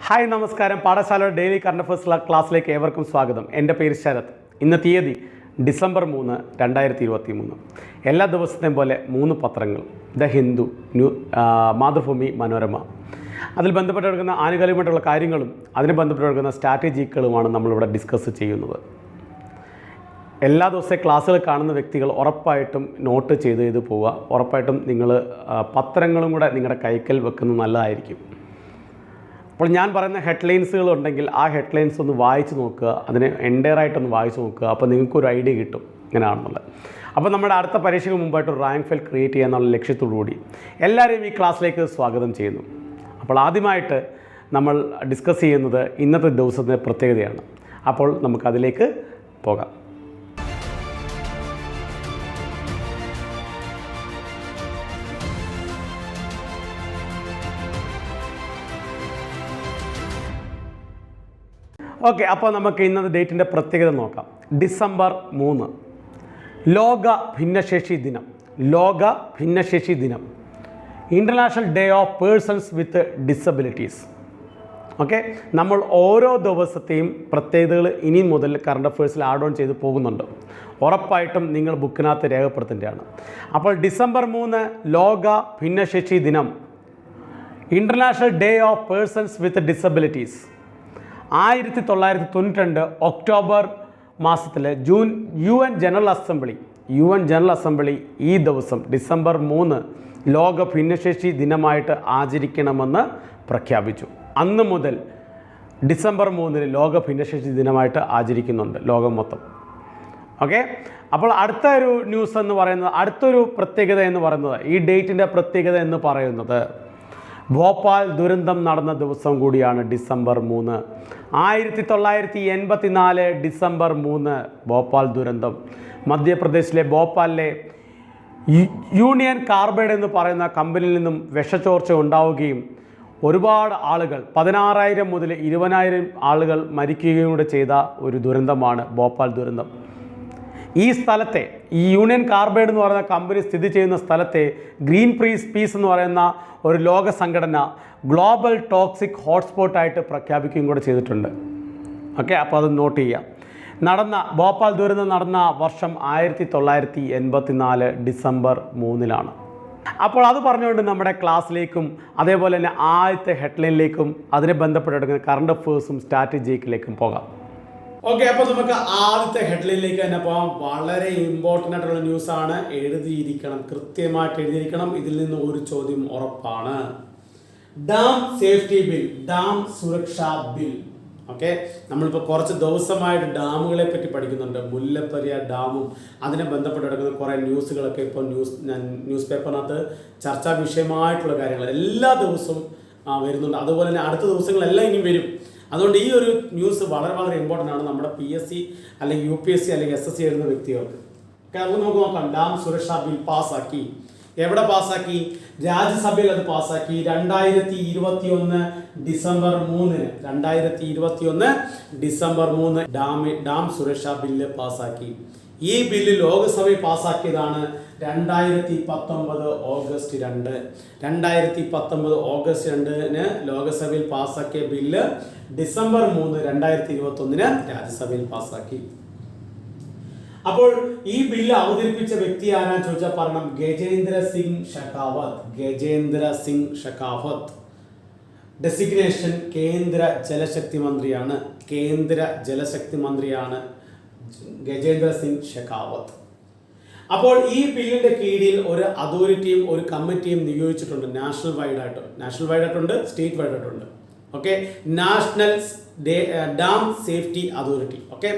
Hi നമസ്കാരം. പാഠശാല daily current affairs ക്ലാസ്സിലേക്ക് ഏവർക്കും സ്വാഗതം. എൻ്റെ പേര് ശരത്. ഇന്ന് തീയതി ഡിസംബർ 3, 2023. എല്ലാ ദിവസത്തെയും പോലെ 3 പത്രങ്ങൾ: ദ ഹിന്ദു, മാതൃഭൂമി, മനോരമ. അതിൽ ബന്ധപ്പെട്ട് കിടക്കുന്ന ആനുകാലികമായിട്ടുള്ള കാര്യങ്ങളും അതിന് ബന്ധപ്പെട്ട് കിടക്കുന്ന സ്ട്രാറ്റജികളുമാണ് നമ്മളിവിടെ ഡിസ്കസ് ചെയ്യുന്നത്. എല്ലാ ദിവസവും ക്ലാസ്സുകൾ കാണുന്ന വ്യക്തികൾ ഉറപ്പായിട്ടും നോട്ട് ചെയ്ത് പോവുക. ഉറപ്പായിട്ടും നിങ്ങൾ പത്രങ്ങളും കൂടെ നിങ്ങളുടെ കൈക്കൽ വെക്കുന്നത് നല്ലതായിരിക്കും. അപ്പോൾ ഞാൻ പറയുന്ന ഹെഡ്ലൈൻസുകളുണ്ടെങ്കിൽ ആ ഹെഡ്ലൈൻസ് ഒന്ന് വായിച്ച് നോക്കുക, അതിനെ എൻ്റയറായിട്ടൊന്ന് വായിച്ച് നോക്കുക. അപ്പോൾ നിങ്ങൾക്കൊരു ഐഡിയ കിട്ടും എങ്ങനെയാണെന്നുള്ളത്. അപ്പോൾ നമ്മുടെ അടുത്ത പരീക്ഷയ്ക്ക് മുമ്പായിട്ട് ഒരു റാങ്ക് ഫയൽ ക്രിയേറ്റ് ചെയ്യുക എന്നുള്ള ലക്ഷ്യത്തോടുകൂടി എല്ലാവരെയും ഈ ക്ലാസ്സിലേക്ക് സ്വാഗതം ചെയ്യുന്നു. അപ്പോൾ ആദ്യമായിട്ട് നമ്മൾ ഡിസ്കസ് ചെയ്യുന്നത് ഇന്നത്തെ ദിവസത്തിൻ്റെ പ്രത്യേകതയാണ്. അപ്പോൾ നമുക്കതിലേക്ക് പോകാം. ഓക്കെ, അപ്പോൾ നമുക്ക് ഇന്നത്തെ ഡേറ്റിൻ്റെ പ്രത്യേകത നോക്കാം. ഡിസംബർ 3 ലോക ഭിന്നശേഷി ദിനം. ലോക ഭിന്നശേഷി ദിനം, international day of persons with disabilities. Okay, നമ്മൾ ഓരോ ദിവസത്തെയും പ്രത്യേകതകൾ ഇനി മുതൽ കറണ്ട് അഫയേഴ്സിൽ ആഡ് ഓൺ ചെയ്ത് പോകുന്നുണ്ട്. ഉറപ്പായിട്ടും നിങ്ങൾ ബുക്കിനകത്ത് രേഖപ്പെടുത്തേണ്ടതാണ്. അപ്പോൾ ഡിസംബർ 3 ലോക ഭിന്നശേഷി ദിനം, international day of persons with disabilities. 1992 October മാസത്തിലെ UN ജനറൽ അസംബ്ലി ഈ ദിവസം ഡിസംബർ 3 ലോക ഭിന്നശേഷി ദിനമായിട്ട് ആചരിക്കണമെന്ന് പ്രഖ്യാപിച്ചു. അന്ന് മുതൽ ഡിസംബർ 3 ലോക ഭിന്നശേഷി ദിനമായിട്ട് ആചരിക്കുന്നുണ്ട് ലോകം മൊത്തം. ഓക്കെ, അപ്പോൾ അടുത്തൊരു ന്യൂസ് എന്ന് പറയുന്നത്, അടുത്തൊരു പ്രത്യേകത എന്ന് പറയുന്നത്, ഈ ഡേറ്റിൻ്റെ പ്രത്യേകത എന്ന് പറയുന്നത് ഭോപ്പാൽ ദുരന്തം നടന്ന ദിവസം കൂടിയാണ് ഡിസംബർ 3. 1984 ഡിസംബർ 3 ഭോപ്പാൽ ദുരന്തം. മധ്യപ്രദേശിലെ ഭോപ്പാലിലെ യൂണിയൻ കാർബൈഡ് എന്ന് പറയുന്ന കമ്പനിയിൽ നിന്നും വിഷച്ചോർച്ച ഉണ്ടാവുകയും ഒരുപാട് ആളുകൾ, 16,000 മുതൽ 20,000 ആളുകൾ മരിക്കുകയും കൂടെ ചെയ്ത ഒരു ദുരന്തമാണ് ഭോപ്പാൽ ദുരന്തം. ഈ സ്ഥലത്തെ, ഈ യൂണിയൻ കാർബൈഡ് എന്ന് പറയുന്ന കമ്പനി സ്ഥിതി ചെയ്യുന്ന സ്ഥലത്തെ ഗ്രീൻ പീസ് എന്ന് പറയുന്ന ഒരു ലോക സംഘടന ഗ്ലോബൽ ടോക്സിക് ഹോട്ട്സ്പോട്ടായിട്ട് പ്രഖ്യാപിക്കുകയും കൂടെ ചെയ്തിട്ടുണ്ട്. ഓക്കെ, അപ്പോൾ അത് നോട്ട് ചെയ്യാം. ഭോപ്പാൽ ദുരന്തം നടന്ന വർഷം 1984 ഡിസംബർ 3. അപ്പോൾ അത് പറഞ്ഞുകൊണ്ട് നമ്മുടെ ക്ലാസ്സിലേക്കും അതേപോലെ തന്നെ ആദ്യത്തെ ഹെഡ്ലൈനിലേക്കും അതിനെ ബന്ധപ്പെട്ട് കറണ്ട് അഫയേഴ്സും സ്ട്രാറ്റജിയിലേക്കും പോകാം. ഓക്കെ, അപ്പോൾ നമുക്ക് ആദ്യത്തെ ഹെഡ്ലൈനിലേക്ക് തന്നെ പോകാം. വളരെ ഇമ്പോർട്ടൻ്റ് ആയിട്ടുള്ള ന്യൂസാണ്. കൃത്യമായിട്ട് എഴുതിയിരിക്കണം. ഇതിൽ നിന്ന് ഒരു ചോദ്യം ഉറപ്പാണ്. ഡാം സേഫ്റ്റി ബിൽ, ഡാം സുരക്ഷാ ബിൽ. ഓക്കെ, നമ്മളിപ്പോൾ കുറച്ച് ദിവസമായിട്ട് ഡാമുകളെ പറ്റി പഠിക്കുന്നുണ്ട്. മുല്ലപ്പെരിയാർ ഡാമും അതിനെ ബന്ധപ്പെട്ട് കിടക്കുന്ന കുറേ ന്യൂസുകളൊക്കെ ഇപ്പോൾ ന്യൂസ് പേപ്പറിനകത്ത് ചർച്ചാ വിഷയമായിട്ടുള്ള കാര്യങ്ങൾ എല്ലാ ദിവസവും വരുന്നുണ്ട്. അതുപോലെ തന്നെ അടുത്ത ദിവസങ്ങളെല്ലാം ഇനി വരും. അതുകൊണ്ട് ഈ ഒരു ന്യൂസ് വളരെ വളരെ ഇമ്പോർട്ടൻ്റ് ആണ് നമ്മുടെ PSC അല്ലെങ്കിൽ UPSC അല്ലെങ്കിൽ SSC എഴുതുന്ന വ്യക്തികൾക്ക്. ഓക്കെ, അത് നമുക്ക് നോക്കാം. ഡാം സുരക്ഷാ ബിൽ പാസ്സാക്കി. എവിടെ പാസ്സാക്കി? രാജ്യസഭയിൽ അത് പാസ്സാക്കി 2021 ഡിസംബർ 3. 2021 ഡിസംബർ 3 ഡാം സുരക്ഷാ ബില്ല് പാസ്സാക്കി. ഈ ബില്ല് ലോക്സഭയിൽ പാസ്സാക്കിയതാണ് 2019 ഓഗസ്റ്റ് 2. 2019 ഓഗസ്റ്റ് 2 ലോക്സഭയിൽ പാസ്സാക്കിയ ബില്ല് ഡിസംബർ 3 2021 രാജ്യസഭയിൽ പാസ്സാക്കി. അപ്പോൾ ഈ ബില്ല് അവതരിപ്പിച്ച വ്യക്തി ആരാന്ന് ചോദിച്ചാൽ പറയണം, ഗജേന്ദ്ര സിംഗ് ഷെഖാവത്ത്. ഡെസിഗ്നേഷൻ കേന്ദ്ര ജലശക്തി മന്ത്രിയാണ് ഗജേന്ദ്ര സിംഗ് ഷെഖാവത്ത്. അപ്പോൾ ഈ ബില്ലിന്റെ കീഴിൽ ഒരു അതോറിറ്റിയും ഒരു കമ്മിറ്റിയും നിയോഗിച്ചിട്ടുണ്ട്. നാഷണൽ വൈഡ് ആയിട്ടുണ്ട്, സ്റ്റേറ്റ് വൈഡ് ആയിട്ടുണ്ട്. Okay, national dam safety authority. Okay,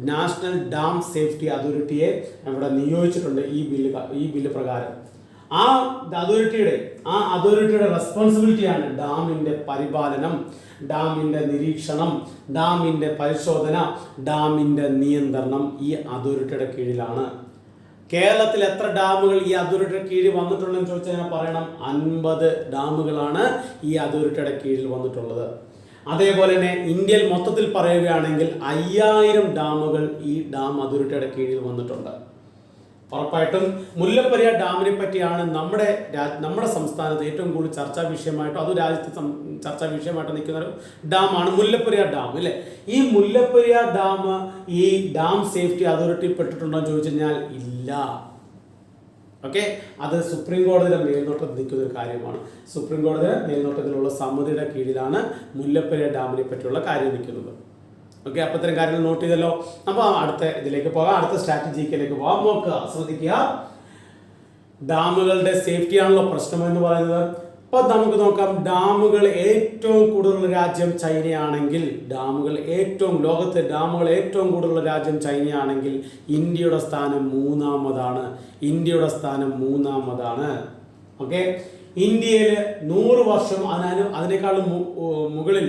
national dam safety അതോറിറ്റിയെ ഇവിടെ നിയോഗിച്ചിട്ടുണ്ട് ഈ ബില്ല് പ്രകാരം. ആ അതോറിറ്റിയുടെ റെസ്പോൺസിബിലിറ്റിയാണ് ഡാമിൻ്റെ പരിപാലനം, ഡാമിൻ്റെ നിരീക്ഷണം, ഡാമിൻ്റെ പരിശോധന, ഡാമിൻ്റെ നിയന്ത്രണം ഈ അതോറിറ്റിയുടെ കീഴിലാണ്. കേരളത്തിൽ എത്ര ഡാമുകൾ ഈ അതോറിറ്റിയുടെ കീഴിൽ വന്നിട്ടുണ്ടെന്ന് ചോദിച്ചാൽ പറയണം, 50 ഡാമുകളാണ് ഈ അതോറിറ്റിയുടെ കീഴിൽ വന്നിട്ടുള്ളത്. അതേപോലെ തന്നെ ഇന്ത്യയിൽ മൊത്തത്തിൽ പറയുകയാണെങ്കിൽ 5000 ഡാമുകൾ ഈ ഡാം അതോറിറ്റിയുടെ കീഴിൽ വന്നിട്ടുണ്ട്. ഉറപ്പായിട്ടും മുല്ലപ്പെരിയാർ ഡാമിനെ പറ്റിയാണ് നമ്മുടെ സംസ്ഥാനത്ത് ഏറ്റവും കൂടുതൽ ചർച്ചാ വിഷയമായിട്ടോ അത് രാജ്യത്തെ ചർച്ചാ വിഷയമായിട്ട് നിൽക്കുന്ന ഒരു ഡാമാണ് മുല്ലപ്പെരിയാർ ഡാം അല്ലേ. ഈ മുല്ലപ്പെരിയാർ ഡാം ഈ ഡാം സേഫ്റ്റി അതോറിറ്റി പെട്ടിട്ടുണ്ടോ എന്ന് ചോദിച്ചു കഴിഞ്ഞാൽ ഇല്ല. ഓക്കെ, അത് സുപ്രീം കോടതിയുടെ മേൽനോട്ടത്തിൽ നിൽക്കുന്ന ഒരു കാര്യമാണ്. സുപ്രീം കോടതിയുടെ മേൽനോട്ടത്തിലുള്ള സമിതിയുടെ കീഴിലാണ് മുല്ലപ്പെരിയാർ ഡാമിനെ പറ്റിയുള്ള കാര്യം നിൽക്കുന്നത്. ഓക്കെ, അപ്പോൾ ഇത്തരം കാര്യങ്ങൾ നോട്ട് ചെയ്തല്ലോ. അപ്പോൾ അടുത്ത ഇതിലേക്ക് പോകാം, അടുത്ത സ്ട്രാറ്റജിക്കിലേക്ക് പോകാം. നോക്കുക, ശ്രദ്ധിക്കുക. ഡാമുകളുടെ സേഫ്റ്റി ആണല്ലോ പ്രശ്നം എന്ന് പറയുന്നത്. അപ്പോൾ നമുക്ക് നോക്കാം, ഡാമുകൾ ഏറ്റവും കൂടുതലുള്ള രാജ്യം ചൈനയാണെങ്കിൽ ലോകത്തെ ഡാമുകൾ ഏറ്റവും കൂടുതലുള്ള രാജ്യം ചൈനയാണെങ്കിൽ ഇന്ത്യയുടെ സ്ഥാനം മൂന്നാമതാണ്. ഓക്കെ, ഇന്ത്യയിൽ 100 വർഷം അതിനേക്കാളും മുകളിൽ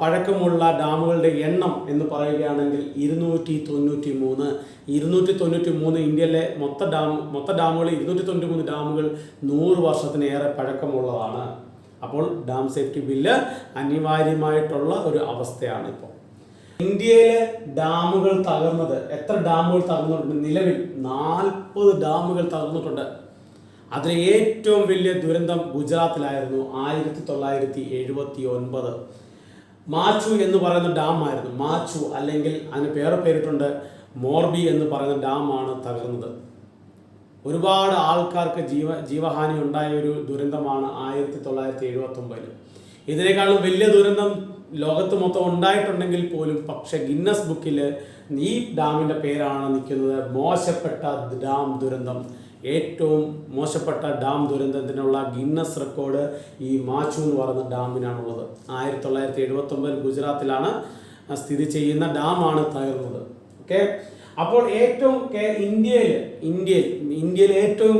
പഴക്കമുള്ള ഡാമുകളുടെ എണ്ണം എന്ന് പറയുകയാണെങ്കിൽ 293. ഇന്ത്യയിലെ മൊത്ത ഡാമുകൾ 293 ഡാമുകൾ 100 വർഷത്തിനേറെ പഴക്കമുള്ളതാണ്. അപ്പോൾ ഡാം സേഫ്റ്റി ബില്ല് അനിവാര്യമായിട്ടുള്ള ഒരു അവസ്ഥയാണ് ഇപ്പോൾ. ഇന്ത്യയിലെ ഡാമുകൾ തകർന്നത്, എത്ര ഡാമുകൾ തകർന്നിട്ടുണ്ട്? നിലവിൽ 40 ഡാമുകൾ തകർന്നിട്ടുണ്ട്. അതിലെ ഏറ്റവും വലിയ ദുരന്തം ഗുജറാത്തിലായിരുന്നു 1979. മാച്ചു എന്ന് പറയുന്ന ഡാമായിരുന്നു. മാച്ചു അല്ലെങ്കിൽ അതിന് പേരിട്ടുണ്ട് മോർബി എന്ന് പറയുന്ന ഡാമാണ് തകർന്നത്. ഒരുപാട് ആൾക്കാർക്ക് ജീവഹാനി ഉണ്ടായ ഒരു ദുരന്തമാണ് 1979. ഇതിനേക്കാളും വലിയ ദുരന്തം ലോകത്ത് മൊത്തം ഉണ്ടായിട്ടുണ്ടെങ്കിൽ പോലും പക്ഷെ ഗിന്നസ് ബുക്കിൽ ഈ ഡാമിൻ്റെ പേരാണ് നിൽക്കുന്നത്. മോശപ്പെട്ട ഡാം ദുരന്തം, ഏറ്റവും മോശപ്പെട്ട ഡാം ദുരന്തത്തിനുള്ള ഗിന്നസ് റെക്കോർഡ് ഈ മാച്ചു എന്ന് പറയുന്ന ഡാമിനാണുള്ളത്. 1979 ഗുജറാത്തിലാണ് സ്ഥിതി ചെയ്യുന്ന ഡാമാണ് തകർന്നത്. ഓക്കെ, അപ്പോൾ ഏറ്റവും ഇന്ത്യയിൽ ഏറ്റവും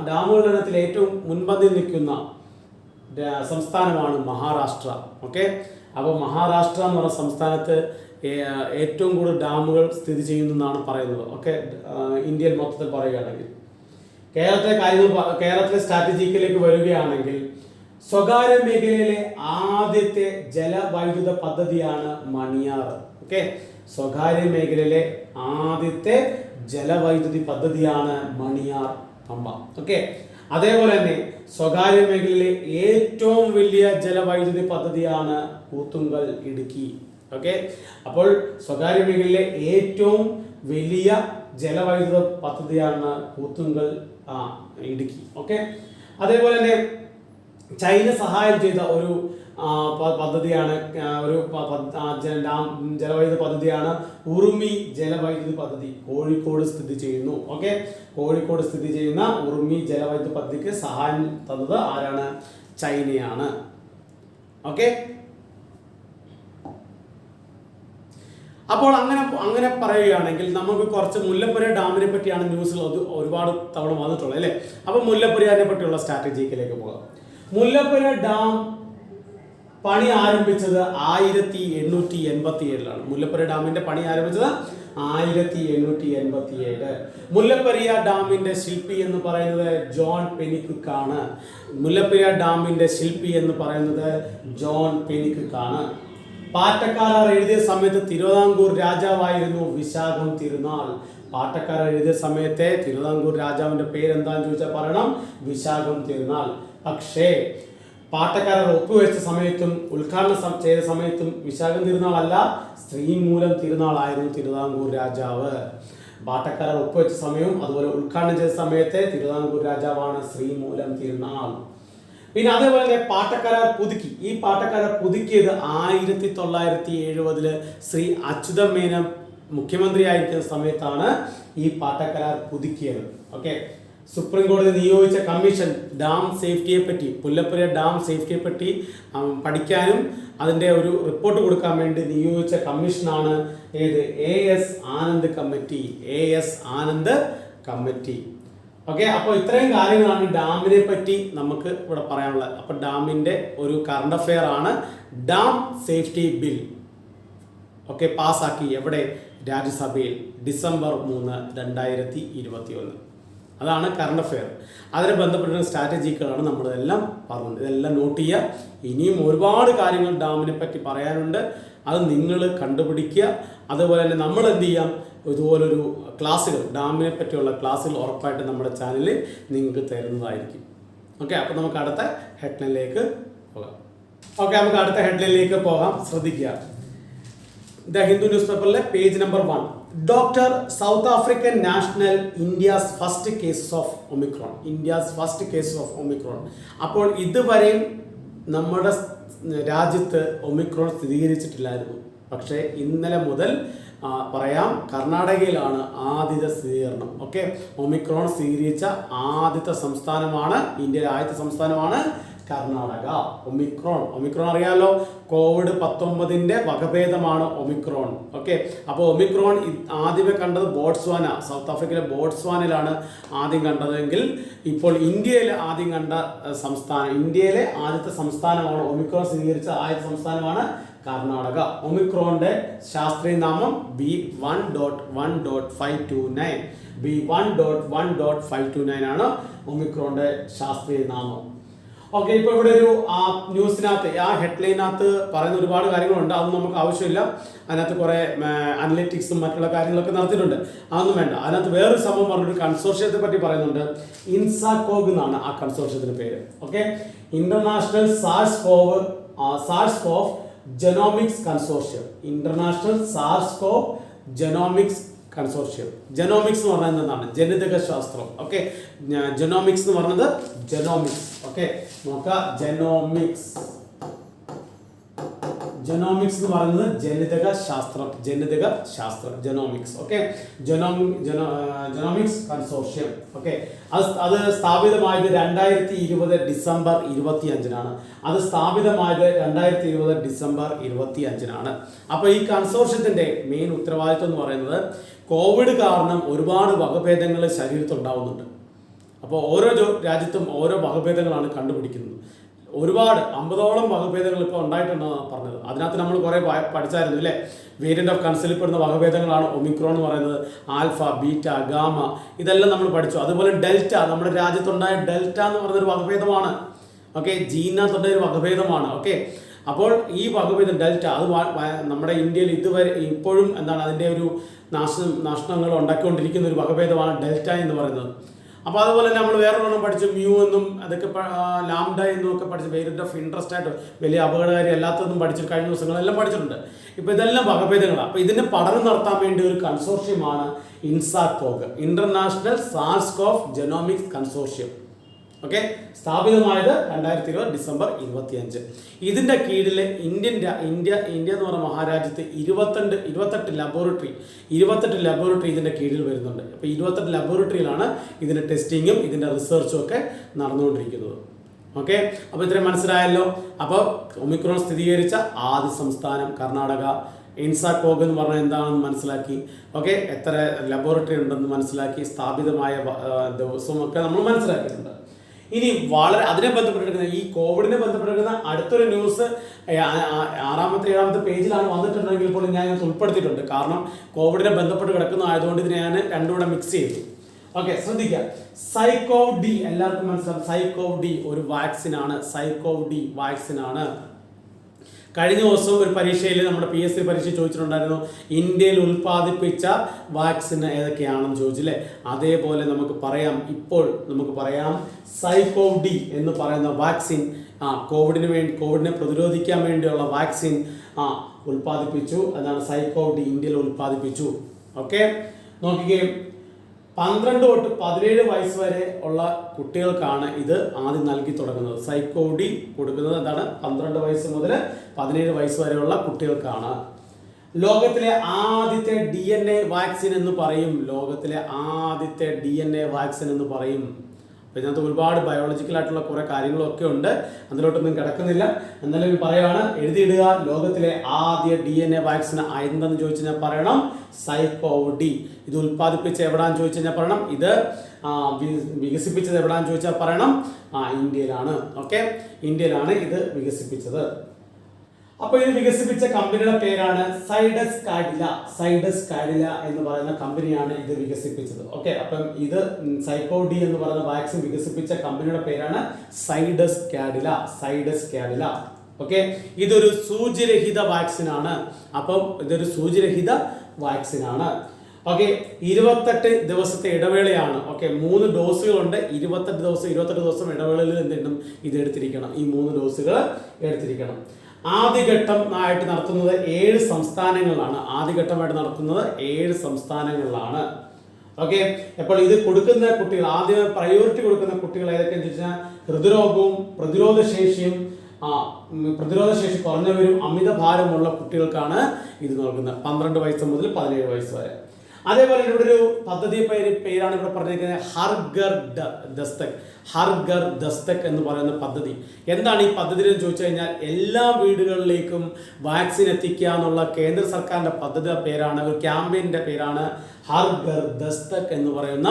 ഡാമുകളുടെ എണ്ണത്തിൽ ഏറ്റവും മുൻപന്തിയിൽ നിൽക്കുന്ന സംസ്ഥാനമാണ് മഹാരാഷ്ട്ര. ഓക്കെ, അപ്പോൾ മഹാരാഷ്ട്ര എന്ന് പറയുന്ന സംസ്ഥാനത്ത് ഏറ്റവും കൂടുതൽ ഡാമുകൾ സ്ഥിതി ചെയ്യുന്നതെന്നാണ് പറയുന്നത്. ഓക്കെ, ഇന്ത്യയിൽ മൊത്തത്തിൽ പറയുകയാണെങ്കിൽ കേരളത്തിലെ സ്ട്രാറ്റജിക്കിലേക്ക് വരികയാണെങ്കിൽ സ്വകാര്യ മേഖലയിലെ ആദ്യത്തെ ജലവൈദ്യുത പദ്ധതിയാണ് മണിയാർ. ഓക്കെ, സ്വകാര്യ മേഖലയിലെ ആദ്യത്തെ ജലവൈദ്യുതി പദ്ധതിയാണ് മണിയാർ പമ്പ. ഓക്കെ, അതേപോലെ തന്നെ സ്വകാര്യ മേഖലയിലെ ഏറ്റവും വലിയ ജലവൈദ്യുതി പദ്ധതിയാണ് കൂത്തുങ്കൽ ഇടുക്കി. ഓക്കെ, അപ്പോൾ സ്വകാര്യ മേഖലയിലെ ഏറ്റവും വലിയ ജലവൈദ്യുത പദ്ധതിയാണ് കൂത്തുങ്കൽ ഇടുക്കി. ഓക്കെ, അതേപോലെ തന്നെ ചൈന സഹായം ചെയ്ത ഒരു പദ്ധതിയാണ് ജലവൈദ്യുത പദ്ധതിയാണ് ഉറുമി ജലവൈദ്യുതി പദ്ധതി. കോഴിക്കോട് സ്ഥിതി ചെയ്യുന്നു. ഓക്കെ, കോഴിക്കോട് സ്ഥിതി ചെയ്യുന്ന ഉറുമി ജലവൈദ്യുത പദ്ധതിക്ക് സഹായം തന്നത് ആരാണ്? ചൈനയാണ്. ഓക്കെ, അപ്പോൾ അങ്ങനെ പറയുകയാണെങ്കിൽ നമുക്ക് കുറച്ച് മുല്ലപ്പെരിയാർ ഡാമിനെ പറ്റിയാണ് ന്യൂസിൽ ഒരുപാട് തവണ വന്നിട്ടുള്ളത് അല്ലേ. അപ്പോൾ മുല്ലപ്പെരിയാറിനെ പറ്റിയുള്ള സ്ട്രാറ്റജിക്കിലേക്ക് പോകാം. മുല്ലപ്പെരിയാർ ഡാം പണി ആരംഭിച്ചത് 1887. മുല്ലപ്പെരിയാർ ഡാമിന്റെ പണി ആരംഭിച്ചത് 1887. മുല്ലപ്പെരിയാർ ഡാമിന്റെ ശില്പി എന്ന് പറയുന്നത് ജോൺ പെനിക്വിക്ക് ആണ്. മുല്ലപ്പെരിയാർ ഡാമിന്റെ ശില്പി എന്ന് പറയുന്നത് ജോൺ പെനിക്വിക്ക് ആണ്. പാട്ടക്കാരർ എഴുതിയ സമയത്ത് തിരുവിതാംകൂർ രാജാവായിരുന്നു വിശാഖം തിരുനാൾ. പാട്ടക്കാരർ എഴുതിയ സമയത്തെ തിരുവിതാംകൂർ രാജാവിന്റെ പേരെന്താന്ന് ചോദിച്ചാൽ പറയണം വിശാഖം തിരുനാൾ. പക്ഷേ പാട്ടക്കാരർ ഒപ്പുവെച്ച സമയത്തും ഉദ്ഘാടനം ചെയ്ത സമയത്തും വിശാഖം തിരുനാൾ അല്ല, ശ്രീമൂലം തിരുനാളായിരുന്നു തിരുവിതാംകൂർ രാജാവ്. പാട്ടക്കാരർ ഒപ്പുവെച്ച സമയവും അതുപോലെ ഉദ്ഘാടനം ചെയ്ത സമയത്തെ തിരുവിതാംകൂർ രാജാവാണ് ശ്രീമൂലം തിരുനാൾ. പിന്നെ അതേപോലെ തന്നെ പാട്ടക്കാരർ പുതുക്കി. ഈ പാട്ടക്കാരർ പുതുക്കിയത് 1970 ശ്രീ അച്യുതൻ മേനോൻ മുഖ്യമന്ത്രിയായിരിക്കുന്ന സമയത്താണ് ഈ പാട്ടക്കരാർ പുതുക്കിയത്. ഓക്കെ, സുപ്രീം കോടതി നിയോഗിച്ച കമ്മീഷൻ ഡാം സേഫ്റ്റിയെ പറ്റി, മുല്ലപ്പെരിയാർ ഡാം സേഫ്റ്റിയെ പറ്റി പഠിക്കാനും അതിൻ്റെ ഒരു റിപ്പോർട്ട് കൊടുക്കാൻ വേണ്ടി നിയോഗിച്ച കമ്മീഷനാണ് ഏത്? AS Anand committee. ഓക്കെ, അപ്പോൾ ഇത്രയും കാര്യങ്ങളാണ് ഡാമിനെ പറ്റി നമുക്ക് ഇവിടെ പറയാനുള്ളത്. അപ്പോൾ ഡാമിൻ്റെ ഒരു കറണ്ട് അഫെയർ ആണ് ഡാം സേഫ്റ്റി ബിൽ. ഓക്കെ, പാസ്സാക്കി എവിടെ? രാജ്യസഭയിൽ December 3, 2021. അതാണ് കറണ്ട് അഫെയർ. അതിനെ ബന്ധപ്പെട്ട സ്ട്രാറ്റജികളാണ് നമ്മളിതെല്ലാം പറഞ്ഞത്. ഇതെല്ലാം നോട്ട് ചെയ്യുക. ഇനിയും ഒരുപാട് കാര്യങ്ങൾ ഡാമിനെ പറ്റി പറയാനുണ്ട്. അത് നിങ്ങൾ കണ്ടുപിടിക്കുക. അതുപോലെ തന്നെ നമ്മൾ എന്ത് ചെയ്യാം, ഇതുപോലൊരു ക്ലാസ്സുകൾ, ഡാമിനെ പറ്റിയുള്ള ക്ലാസ്സുകൾ ഉറപ്പായിട്ട് നമ്മുടെ ചാനലിൽ നിങ്ങൾക്ക് തരുന്നതായിരിക്കും. ഓക്കെ, അപ്പോൾ നമുക്ക് അടുത്ത ഹെഡ്ലൈനിലേക്ക് പോകാം. നമുക്ക് അടുത്ത ഹെഡ്ലൈനിലേക്ക് പോകാം. ശ്രദ്ധിക്കുക. ദ ഹിന്ദു ന്യൂസ് പേപ്പറിലെ page number 1, doctor South African national India's first cases of omicron. അപ്പോൾ ഇതുവരെയും നമ്മുടെ രാജ്യത്ത് ഒമിക്രോൺ സ്ഥിരീകരിച്ചിട്ടില്ലായിരുന്നു. പക്ഷേ ഇന്നലെ മുതൽ പറയാം, കർണാടകയിലാണ് ആദ്യത്തെ സ്ഥിരീകരണം. ഓക്കെ, ഒമിക്രോൺ സ്ഥിരീകരിച്ച ആദ്യത്തെ സംസ്ഥാനമാണ്, ഇന്ത്യയിലെ ആദ്യത്തെ സംസ്ഥാനമാണ് കർണാടക. ഒമിക്രോൺ അറിയാലോ, COVID-19 വകഭേദമാണ് ഒമിക്രോൺ. ഓക്കെ, അപ്പോൾ ഒമിക്രോൺ ആദ്യമേ കണ്ടത് ബോട്സ്വാന, സൗത്ത് ആഫ്രിക്കയിലെ ബോട്സ്വാനയിലാണ് ആദ്യം കണ്ടതെങ്കിൽ ഇപ്പോൾ ഇന്ത്യയിൽ ആദ്യം കണ്ട ഇന്ത്യയിലെ ആദ്യത്തെ സംസ്ഥാനമാണ്, ഒമിക്രോൺ സ്ഥിരീകരിച്ച ആദ്യത്തെ സംസ്ഥാനമാണ് കർണാടക. ഒമിക്രോണിന്റെ ശാസ്ത്രീയ നാമം B1.1.529 ആണ് ഒമിക്രോണിന്റെ ശാസ്ത്രീയ നാമം. ഓക്കെ, ഇപ്പോൾ ഇവിടെ ഒരു ന്യൂസിനകത്ത് ഹെഡ്ലൈനകത്ത് പറയുന്ന ഒരുപാട് കാര്യങ്ങളുണ്ട്. അതൊന്നും നമുക്ക് ആവശ്യമില്ല. അതിനകത്ത് കുറേ അനലിറ്റിക്സും മറ്റുള്ള കാര്യങ്ങളൊക്കെ നടത്തിയിട്ടുണ്ട്. അതൊന്നും വേണ്ട. അതിനകത്ത് വേറൊരു സംഭവം പറഞ്ഞൊരു കൺസോർഷ്യത്തെ പറ്റി പറയുന്നുണ്ട്. ഇൻസാകോഗ് എന്നാണ് ആ കൺസോർഷ്യത്തിന്റെ പേര്. Okay, international SARS CoV genomics consortium. Consortium. Genomics എന്ന് പറഞ്ഞാൽ എന്താണ്? ജനിതക ശാസ്ത്രം. ഓക്കെ, ജനോമിക്സ് എന്ന് പറഞ്ഞത് ഓക്കെ, നോക്കാം. ജനോമിക്സ് എന്ന് പറയുന്നത് ജനിതക ശാസ്ത്രം. Genomics. Okay, genomics consortium. Okay, അത് സ്ഥാപിതമായത് 2020 ഡിസംബർ 25-നാണ്. അപ്പോൾ ഈ കൺസോർഷ്യത്തിന്റെ മെയിൻ ഉത്തരവാദിത്വം എന്ന് പറയുന്നത്, കോവിഡ് കാരണം ഒരുപാട് വകഭേദങ്ങൾ ശരീരത്തുണ്ടാവുന്നുണ്ട്. അപ്പോൾ ഓരോ രാജ്യത്തും ഓരോ വകഭേദങ്ങളാണ് കണ്ടുപിടിക്കുന്നത്. ഒരുപാട് 50ഓളം വകഭേദങ്ങൾ ഇപ്പോൾ ഉണ്ടായിട്ടുണ്ടെന്നാണ് പറഞ്ഞത്. അതിനകത്ത് നമ്മൾ കുറേ പഠിച്ചായിരുന്നു അല്ലേ? വേരിയന്റ് ഓഫ് കൺസേണിൽ പെടുന്ന വകഭേദങ്ങളാണ് ഒമിക്രോൺ എന്ന് പറയുന്നത്. ആൽഫ, ബീറ്റ, ഗാമ, ഇതെല്ലാം നമ്മൾ പഠിച്ചു. അതുപോലെ ഡെൽറ്റ, നമ്മുടെ രാജ്യത്തുണ്ടായ ഡെൽറ്റ എന്ന് പറയുന്നൊരു വകഭേദമാണ്. ഓക്കെ, ജീനകത്തുണ്ടായ ഒരു വകഭേദമാണ്. ഓക്കെ, അപ്പോൾ ഈ വകഭേദം ഡെൽറ്റ അത് നമ്മുടെ ഇന്ത്യയിൽ ഇതുവരെ ഇപ്പോഴും അതിൻ്റെ ഒരു നാശനങ്ങൾ ഉണ്ടാക്കിക്കൊണ്ടിരിക്കുന്ന ഒരു വകഭേദമാണ് ഡെൽറ്റ എന്ന് പറയുന്നത്. അപ്പോൾ അതുപോലെ തന്നെ നമ്മൾ വേറൊരെണ്ണം പഠിച്ചു, മ്യൂ എന്നും അതൊക്കെ ലാംഡ എന്നും ഒക്കെ പഠിച്ചു. വേരിയന്റ് ഓഫ് ഇൻട്രസ്റ്റ് ആയിട്ട് വലിയ അപകടകാരി അല്ലാത്തതെന്നും പഠിച്ചു. കഴിഞ്ഞ ദിവസങ്ങളെല്ലാം പഠിച്ചിട്ടുണ്ട്. ഇപ്പോൾ ഇതെല്ലാം വകഭേദങ്ങളാണ്. അപ്പോൾ ഇതിൻ്റെ പഠനം നടത്താൻ വേണ്ടി ഒരു കൺസോർഷ്യമാണ് ഇൻസാകോഗ്, international SARS CoV genomics consortium. Okay, സ്ഥാപിതമായത് 2020 ഡിസംബർ 25. ഇതിൻ്റെ കീഴിൽ ഇന്ത്യ എന്ന് പറഞ്ഞ മഹാരാജ്യത്ത് 28 ലബോറട്ടറി ഇതിൻ്റെ കീഴിൽ വരുന്നുണ്ട്. അപ്പോൾ 28 ലബോറട്ടറിയിലാണ് ഇതിൻ്റെ ടെസ്റ്റിങ്ങും ഇതിൻ്റെ റിസർച്ചും ഒക്കെ നടന്നുകൊണ്ടിരിക്കുന്നത്. ഓക്കെ, അപ്പോൾ ഇത്രയും മനസ്സിലായല്ലോ. അപ്പോൾ ഒമിക്രോൺ സ്ഥിരീകരിച്ച ആദ്യ സംസ്ഥാനം കർണാടക. ഇൻസാകോഗ് എന്ന് പറഞ്ഞാൽ എന്താണെന്ന് മനസ്സിലാക്കി. ഓക്കെ, എത്ര ലബോറട്ടറി ഉണ്ടെന്ന് മനസ്സിലാക്കി. സ്ഥാപിതമായ ദിവസമൊക്കെ നമ്മൾ മനസ്സിലാക്കിയിട്ടുണ്ട്. ഇനി വളരെ അതിനെ ബന്ധപ്പെട്ടിരിക്കുന്ന ഈ കോവിഡിനെ ബന്ധപ്പെട്ടിരിക്കുന്ന അടുത്തൊരു ന്യൂസ് 6-ാമത്തെ 7-ാമത്തെ പേജിലാണ് വന്നിട്ടുണ്ടെങ്കിൽ പോലും ഞാൻ ഉൾപ്പെടുത്തിയിട്ടുണ്ട്. കാരണം കോവിഡിനെ ബന്ധപ്പെട്ട് കിടക്കുന്നതായതുകൊണ്ട് ഇതിനെ ഞാൻ രണ്ടുകൂടെ മിക്സ് ചെയ്തു. ഓക്കെ, ശ്രദ്ധിക്കുക. സൈക്കോവ്-D എല്ലാവർക്കും മനസ്സിലാവും. സൈക്കോവ്-D ഒരു വാക്സിനാണ്. കഴിഞ്ഞ ദിവസം ഒരു പരീക്ഷയിൽ നമ്മുടെ PSC പരീക്ഷ ചോദിച്ചിട്ടുണ്ടായിരുന്നു, ഇന്ത്യയിൽ ഉൽപ്പാദിപ്പിച്ച വാക്സിൻ ഏതൊക്കെയാണെന്ന് ചോദിച്ചില്ലേ? അതേപോലെ നമുക്ക് പറയാം സൈക്കോവ്-D എന്ന് പറയുന്ന വാക്സിൻ കോവിഡിനെ പ്രതിരോധിക്കാൻ വേണ്ടിയുള്ള വാക്സിൻ ഉൽപ്പാദിപ്പിച്ചു. അതാണ് സൈക്കോവ്-D ഇന്ത്യയിൽ ഉൽപ്പാദിപ്പിച്ചു. ഓക്കെ, നോക്കുകയും 12 തൊട്ട് 17 വയസ്സ് വരെ ഉള്ള കുട്ടികൾക്കാണ് ഇത് ആദ്യം നൽകി തുടങ്ങുന്നത്. സൈക്കോവ്-D കൊടുക്കുന്നത് എന്താണ്? 12 വയസ്സ് മുതൽ 17 വയസ്സ് വരെയുള്ള കുട്ടികൾക്കാണ്. ലോകത്തിലെ ആദ്യത്തെ DNA വാക്സിൻ എന്ന് പറയും. അപ്പോൾ ഇതിനകത്ത് ഒരുപാട് ബയോളജിക്കൽ ആയിട്ടുള്ള കുറേ കാര്യങ്ങളൊക്കെ ഉണ്ട്. അതിലോട്ടൊന്നും കിടക്കുന്നില്ല. എന്നാലും പറയുകയാണ്, എഴുതിയിടുക. ലോകത്തിലെ ആദ്യ DNA വാക്സിൻ എന്തെന്ന് ചോദിച്ചു കഴിഞ്ഞാൽ പറയണം സൈക്കോവ്-D. ഇത് ഉൽപ്പാദിപ്പിച്ച എവിടാന്ന് ചോദിച്ചു കഴിഞ്ഞാൽ പറയണം. ഇത് വികസിപ്പിച്ചത് എവിടാന്ന് ചോദിച്ചാൽ പറയണം ഇന്ത്യയിലാണ്. ഓക്കെ, ഇന്ത്യയിലാണ് ഇത് വികസിപ്പിച്ചത്. അപ്പോൾ ഇത് വികസിപ്പിച്ച കമ്പനിയുടെ പേരാണ് സൈഡസ് കാഡില. സൈഡസ് കാഡില എന്ന് പറയുന്ന കമ്പനിയാണ് ഇത് വികസിപ്പിച്ചത്. ഓക്കെ, അപ്പം ഇത് സൈക്കോഡി എന്ന് പറയുന്ന വാക്സിൻ വികസിപ്പിച്ച കമ്പനിയുടെ പേരാണ് സൈഡസ് കാഡില. സൈഡസ് കാഡില. ഓക്കെ, ഇതൊരു സൂചിരഹിത വാക്സിൻ ആണ്. അപ്പം ഇതൊരു സൂചിരഹിത വാക്സിൻ ആണ്. ഓക്കെ, 28 ദിവസത്തെ ഇടവേളയാണ്. ഓക്കെ, 3 ഡോസുകളുണ്ട്. 28 ദിവസം ഇടവേളയിൽ എന്തെങ്കിലും ഇത് എടുത്തിരിക്കണം. ഈ 3 ഡോസുകൾ എടുത്തിരിക്കണം. ആദ്യഘട്ടമായിട്ട് നടത്തുന്നത് 7 സംസ്ഥാനങ്ങളിലാണ്. ആദ്യഘട്ടമായിട്ട് നടത്തുന്നത് 7 സംസ്ഥാനങ്ങളിലാണ്. ഓക്കെ, അപ്പോൾ ഇത് കൊടുക്കുന്ന കുട്ടികൾ, ആദ്യം പ്രയോറിറ്റി കൊടുക്കുന്ന കുട്ടികൾ ഏതൊക്കെയെന്ന് വെച്ചാൽ ഹൃദ്രോഗവും പ്രതിരോധശേഷി കുറഞ്ഞവരും അമിതഭാരമുള്ള കുട്ടികൾക്കാണ് ഇത് നൽകുന്നത്. 12 വയസ്സ് മുതൽ 17 വയസ്സ് വരെ. അതേപോലെ ഇവിടെ ഒരു പദ്ധതി പേരാണ് ഇവിടെ പറഞ്ഞിരിക്കുന്നത് ഹർ ഘർ ദസ്തക് എന്ന് പറയുന്ന പദ്ധതി. എന്താണ് ഈ പദ്ധതി എന്ന് ചോദിച്ചു കഴിഞ്ഞാൽ എല്ലാ വീടുകളിലേക്കും വാക്സിൻ എത്തിക്കുക എന്നുള്ള കേന്ദ്ര സർക്കാരിന്റെ പദ്ധതിയുടെ പേരാണ്, ഒരു ക്യാമ്പയിൻ്റെ പേരാണ് ഹർ ഘർ ദസ്തക് എന്ന് പറയുന്ന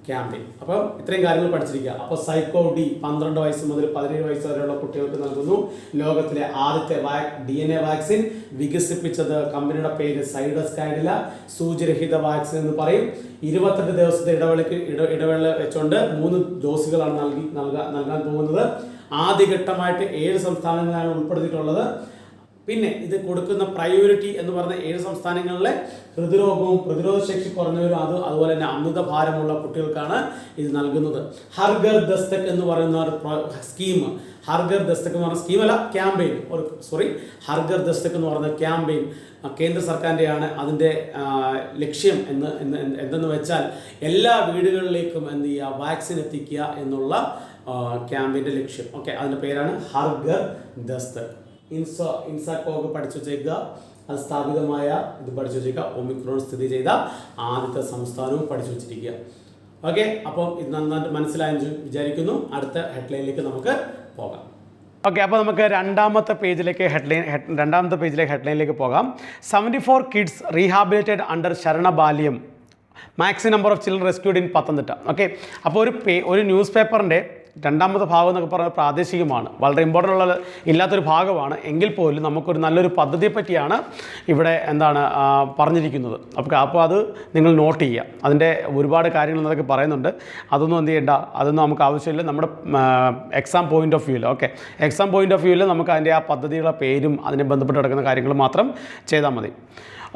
ക്യാമ്പയിൻ. അപ്പം ഇത്രയും കാര്യങ്ങൾ പഠിച്ചിരിക്കുക. അപ്പോൾ സൈക്കോഡി 12 വയസ്സ് മുതൽ 17 വയസ്സ് വരെയുള്ള കുട്ടികൾക്ക് നൽകുന്നു. ലോകത്തിലെ ആദ്യത്തെ DNA വാക്സിൻ വികസിപ്പിച്ചത് കമ്പനിയുടെ പേര് സൈഡസ് കാഡില. സൂചിരഹിത വാക്സിൻ എന്ന് പറയും. 28 ദിവസത്തെ ഇടവേള വെച്ചുകൊണ്ട് 3 ഡോസുകളാണ് നൽകാൻ പോകുന്നത്. ആദ്യഘട്ടമായിട്ട് 7 സംസ്ഥാനങ്ങളാണ് ഉൾപ്പെടുത്തിയിട്ടുള്ളത്. പിന്നെ ഇത് കൊടുക്കുന്ന പ്രയോറിറ്റി എന്ന് പറഞ്ഞ 7 സംസ്ഥാനങ്ങളിലെ ഹൃദ്രോഗവും പ്രതിരോധശേഷി കുറഞ്ഞവരും അതുപോലെ തന്നെ അമിതഭാരമുള്ള കുട്ടികൾക്കാണ് ഇത് നൽകുന്നത്. ഹർ ഘർ ദസ്തക് എന്ന് പറയുന്ന ഒരു സ്കീം, ഹർ ഘർ ദസ്തക് എന്ന് പറഞ്ഞ സ്കീമല്ല, ക്യാമ്പയിൻ, ഹർ ഘർ ദസ്തക് എന്ന് പറയുന്ന ക്യാമ്പയിൻ കേന്ദ്ര സർക്കാരിൻ്റെയാണ്. അതിൻ്റെ ലക്ഷ്യം എന്തെന്ന് വെച്ചാൽ എല്ലാ വീടുകളിലേക്കും എന്ത് ചെയ്യുക, വാക്സിൻ എത്തിക്കുക എന്നുള്ള ക്യാമ്പയിൻ്റെ ലക്ഷ്യം. ഓക്കെ, അതിൻ്റെ പേരാണ് ഹർ ഘർ ദസ്തക്. ഇൻസാക്കോഗ് പഠിച്ചു വെച്ചേക്കുക, അത് സ്ഥാപിതമായ ഇത് പഠിച്ചു വെച്ചേക്കുക. ഒമിക്രോൺ സ്ഥിതി ചെയ്ത ആദ്യത്തെ സംസ്ഥാനവും പഠിച്ചു വെച്ചിരിക്കുക. ഓക്കെ, അപ്പം ഇത് നന്നായിട്ട് മനസ്സിലായെന്ന് വിചാരിക്കുന്നു. അടുത്ത ഹെഡ്ലൈനിലേക്ക് നമുക്ക് പോകാം. ഓക്കെ, അപ്പോൾ നമുക്ക് രണ്ടാമത്തെ പേജിലേക്ക് ഹെഡ്ലൈനിലേക്ക് പോകാം. 74 കിഡ്സ് റീഹാബിലിറ്റേഡ് അണ്ടർ ശരണ ബാല്യം, maximum number of children rescued in Pathanamthitta. Okay, അപ്പോൾ ഒരു ന്യൂസ് പേപ്പറിൻ്റെ രണ്ടാമത്തെ ഭാഗം എന്നൊക്കെ പറയുന്നത് പ്രാദേശികമാണ്, വളരെ ഇമ്പോർട്ടൻ്റ് ഉള്ള ഇല്ലാത്തൊരു ഭാഗമാണ്. എങ്കിൽ പോലും നമുക്കൊരു നല്ലൊരു പദ്ധതിയെ പറ്റിയാണ് ഇവിടെ പറഞ്ഞിരിക്കുന്നത്. അപ്പോൾ അത് നിങ്ങൾ നോട്ട് ചെയ്യുക. അതിൻ്റെ ഒരുപാട് കാര്യങ്ങൾ അതൊക്കെ പറയുന്നുണ്ട്. അതൊന്നും എന്ത് ചെയ്യേണ്ട, അതൊന്നും നമുക്ക് ആവശ്യമില്ല. നമ്മുടെ എക്സാം പോയിൻ്റ് ഓഫ് വ്യൂവിൽ എക്സാം പോയിൻ്റ് ഓഫ് വ്യൂവിൽ നമുക്ക് അതിൻ്റെ ആ പദ്ധതിയുടെ പേരും അതിനെ ബന്ധപ്പെട്ട് കിടക്കുന്ന കാര്യങ്ങൾ മാത്രം ചെയ്താൽ മതി.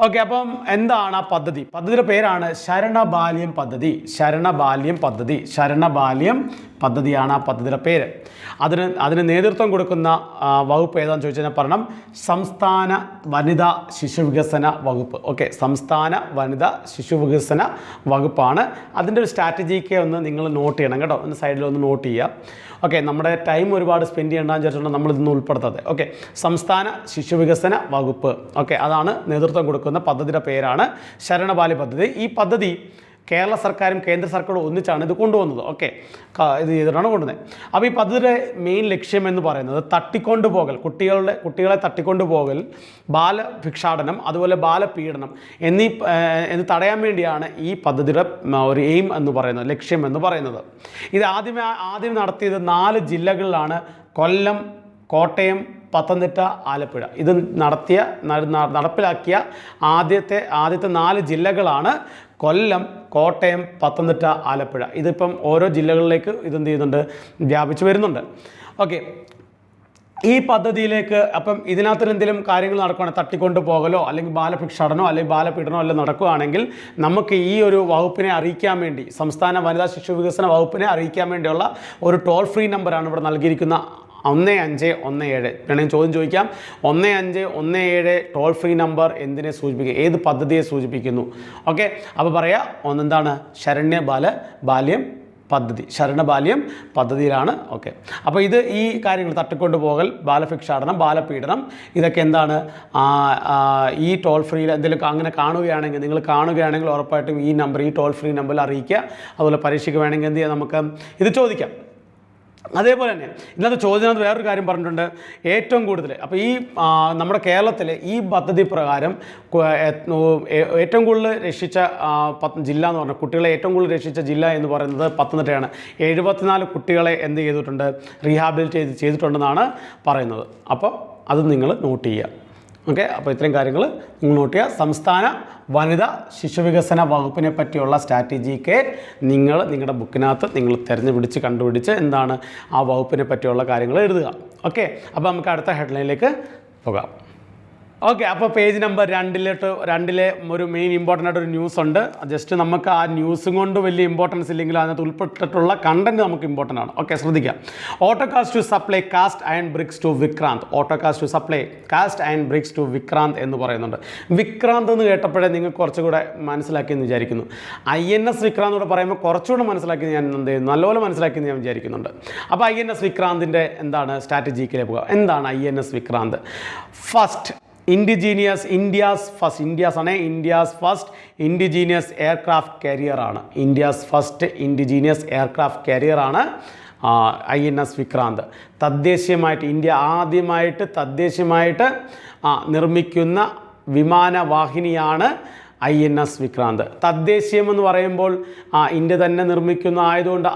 ഓക്കെ, അപ്പം എന്താണ് ആ പദ്ധതി? പദ്ധതിയുടെ പേരാണ് ശരണബാല്യം പദ്ധതിയാണ് ആ പദ്ധതിയുടെ പേര്. അതിന് നേതൃത്വം കൊടുക്കുന്ന വകുപ്പ് ഏതാണെന്ന് ചോദിച്ചു കഴിഞ്ഞാൽ പറയണം, സംസ്ഥാന വനിതാ ശിശുവികസന വകുപ്പ്. ഓക്കെ, സംസ്ഥാന വനിതാ ശിശുവികസന വകുപ്പാണ്. അതിൻ്റെ ഒരു സ്ട്രാറ്റജിക്ക് ഒന്ന് നിങ്ങൾ നോട്ട് ചെയ്യണം കേട്ടോ, ഒന്ന് സൈഡിലൊന്ന് നോട്ട് ചെയ്യുക. ഓക്കെ, നമ്മുടെ ടൈം ഒരുപാട് സ്പെൻഡ് ചെയ്യേണ്ടെന്ന് വിചാരിച്ചിട്ടുണ്ട് നമ്മളിതൊന്നും ഉൾപ്പെടുത്താതെ. ഓക്കെ, സംസ്ഥാന ശിശുവികസന വകുപ്പ്. ഓക്കെ, അതാണ് നേതൃത്വം കൊടുക്കുന്ന പദ്ധതിയുടെ പേരാണ് ശരണബാല്യ പദ്ധതി. ഈ പദ്ധതി കേരള സർക്കാരും കേന്ദ്ര സർക്കാരും ഒന്നിച്ചാണ് ഇത് കൊണ്ടുവന്നത്. ഓക്കെ, ഇത് ചെയ്തിട്ടാണ് കൊണ്ടുവന്നത്. അപ്പോൾ ഈ പദ്ധതിയുടെ മെയിൻ ലക്ഷ്യം എന്ന് പറയുന്നത് കുട്ടികളെ തട്ടിക്കൊണ്ടുപോകൽ, ബാലഭിക്ഷാടനം, അതുപോലെ ബാലപീഡനം എന്ന് തടയാൻ വേണ്ടിയാണ് ഈ പദ്ധതിയുടെ ഒരു എയിം എന്ന് പറയുന്നത്, ലക്ഷ്യം എന്ന് പറയുന്നത്. ഇത് ആദ്യം നടത്തിയത് 4 ജില്ലകളിലാണ്: കൊല്ലം, കോട്ടയം, പത്തനംതിട്ട, ആലപ്പുഴ. ഇത് നടപ്പിലാക്കിയ ആദ്യത്തെ 4 ജില്ലകളാണ് കൊല്ലം, കോട്ടയം, പത്തനംതിട്ട, ആലപ്പുഴ. ഇതിപ്പം ഓരോ ജില്ലകളിലേക്ക് ഇതെന്ത് ചെയ്യുന്നുണ്ട്, വ്യാപിച്ചു വരുന്നുണ്ട്. ഓക്കെ, ഈ പദ്ധതിയിലേക്ക് അപ്പം ഇതിനകത്ത് എന്തെങ്കിലും കാര്യങ്ങൾ നടക്കുകയാണെങ്കിൽ, തട്ടിക്കൊണ്ട് പോകലോ അല്ലെങ്കിൽ ബാലഭിക്ഷാടനോ അല്ലെങ്കിൽ ബാലപീഡനമോ എല്ലാം നടക്കുകയാണെങ്കിൽ നമുക്ക് ഈ ഒരു വകുപ്പിനെ അറിയിക്കാൻ വേണ്ടി, സംസ്ഥാന വനിതാ ശിശു വികസന വകുപ്പിനെ അറിയിക്കാൻ വേണ്ടിയുള്ള ഒരു ടോൾ ഫ്രീ നമ്പറാണ് ഇവിടെ നൽകിയിരിക്കുന്ന 1517. വേണമെങ്കിൽ ചോദ്യം ചോദിക്കാം. 1517 ടോൾ ഫ്രീ നമ്പർ എന്തിനെ സൂചിപ്പിക്കുക, ഏത് പദ്ധതിയെ സൂചിപ്പിക്കുന്നു? ഓക്കെ, അപ്പോൾ പറയാം, ഒന്നെന്താണ്, ശരണബാല്യം പദ്ധതിയിലാണ്. ഓക്കെ, അപ്പോൾ ഈ കാര്യങ്ങൾ തട്ടിക്കൊണ്ടുപോകൽ, ബാലഭിക്ഷാടനം, ബാലപീഡനം, ഇതൊക്കെ എന്താണ്, ഈ ടോൾ ഫ്രീയിൽ എന്തെങ്കിലും അങ്ങനെ കാണുകയാണെങ്കിൽ ഉറപ്പായിട്ടും ഈ ടോൾ ഫ്രീ നമ്പറിൽ അറിയിക്കുക. അതുപോലെ പരീക്ഷയ്ക്ക് വേണമെങ്കിൽ എന്ത് ചെയ്യാം, നമുക്ക് ഇത് ചോദിക്കാം. അതേപോലെ തന്നെ ഇന്നത്തെ ചോദ്യത്തിനകത്ത് വേറൊരു കാര്യം പറഞ്ഞിട്ടുണ്ട്. ഏറ്റവും കൂടുതൽ അപ്പോൾ നമ്മുടെ കേരളത്തിലെ ഈ പദ്ധതി പ്രകാരം ഏറ്റവും കൂടുതൽ രക്ഷിച്ച ജില്ല എന്ന് പറഞ്ഞാൽ, കുട്ടികളെ ഏറ്റവും കൂടുതൽ രക്ഷിച്ച ജില്ല എന്ന് പറയുന്നത് പത്തനംതിട്ടയാണ്. 74 കുട്ടികളെ എന്ത് ചെയ്തിട്ടുണ്ട്, റീഹാബിലിറ്റേറ്റ് ചെയ്തിട്ടുണ്ടെന്നാണ് പറയുന്നത്. അപ്പോൾ അത് നിങ്ങൾ നോട്ട് ചെയ്യുക. ഓക്കെ, അപ്പോൾ ഇത്രയും കാര്യങ്ങൾ നിങ്ങൾ നോട്ട് ചെയ്യുക. സംസ്ഥാന വനിതാ ശിശുവികസന വകുപ്പിനെ പറ്റിയുള്ള സ്ട്രാറ്റജിക്ക് നിങ്ങൾ നിങ്ങളുടെ ബുക്കിനകത്ത് നിങ്ങൾ കണ്ടുപിടിച്ച് എന്താണ് ആ വകുപ്പിനെ പറ്റിയുള്ള കാര്യങ്ങൾ എഴുതുക. ഓക്കെ, അപ്പോൾ നമുക്ക് അടുത്ത ഹെഡ്ലൈനിലേക്ക് പോകാം. ഓക്കെ, അപ്പോൾ പേജ് നമ്പർ 2 ഒരു മെയിൻ ഇമ്പോർട്ടൻ്റ് ആയിട്ടൊരു ന്യൂസ് ഉണ്ട്. ജസ്റ്റ് നമുക്ക് ആ ന്യൂസും കൊണ്ട് വലിയ ഇമ്പോർട്ടൻസ് ഇല്ലെങ്കിലും അതിനകത്ത് ഉൾപ്പെട്ടിട്ടുള്ള കണ്ടന്റ് നമുക്ക് ഇമ്പോർട്ടൻ്റ് ആണ്. ഓക്കെ, ശ്രദ്ധിക്കാം. Autokast to supply cast iron bricks to Vikrant. Autokast to supply cast iron bricks to Vikrant എന്ന് പറയുന്നുണ്ട്. വിക്രാന്ത് എന്ന് കേട്ടപ്പോഴേ നിങ്ങൾക്ക് കുറച്ചുകൂടെ മനസ്സിലാക്കിയെന്ന് വിചാരിക്കുന്നു. INS വിക്രാന്ത് കൂടെ പറയുമ്പോൾ കുറച്ചുകൂടെ മനസ്സിലാക്കി ഞാൻ നല്ലപോലെ മനസ്സിലാക്കിയെന്ന് ഞാൻ വിചാരിക്കുന്നുണ്ട്. അപ്പോൾ INS വിക്രാന്തിൻ്റെ എന്താണ് സ്ട്രാറ്റജിക്കിലേക്ക് പോകുക. എന്താണ് INS Vikrant? First indigenous India's first indigenous aircraft കാരിയറാണ്. ഇന്ത്യാസ് ഫസ്റ്റ് ഇൻഡിജീനിയസ് എയർക്രാഫ്റ്റ് കാരിയറാണ് INS വിക്രാന്ത്. ഇന്ത്യ ആദ്യമായിട്ട് തദ്ദേശീയമായിട്ട് നിർമ്മിക്കുന്ന വിമാനവാഹിനിയാണ് INS വിക്രാന്ത്. തദ്ദേശീയം എന്ന് പറയുമ്പോൾ ഇന്ത്യ തന്നെ നിർമ്മിക്കുന്ന ആയതുകൊണ്ട്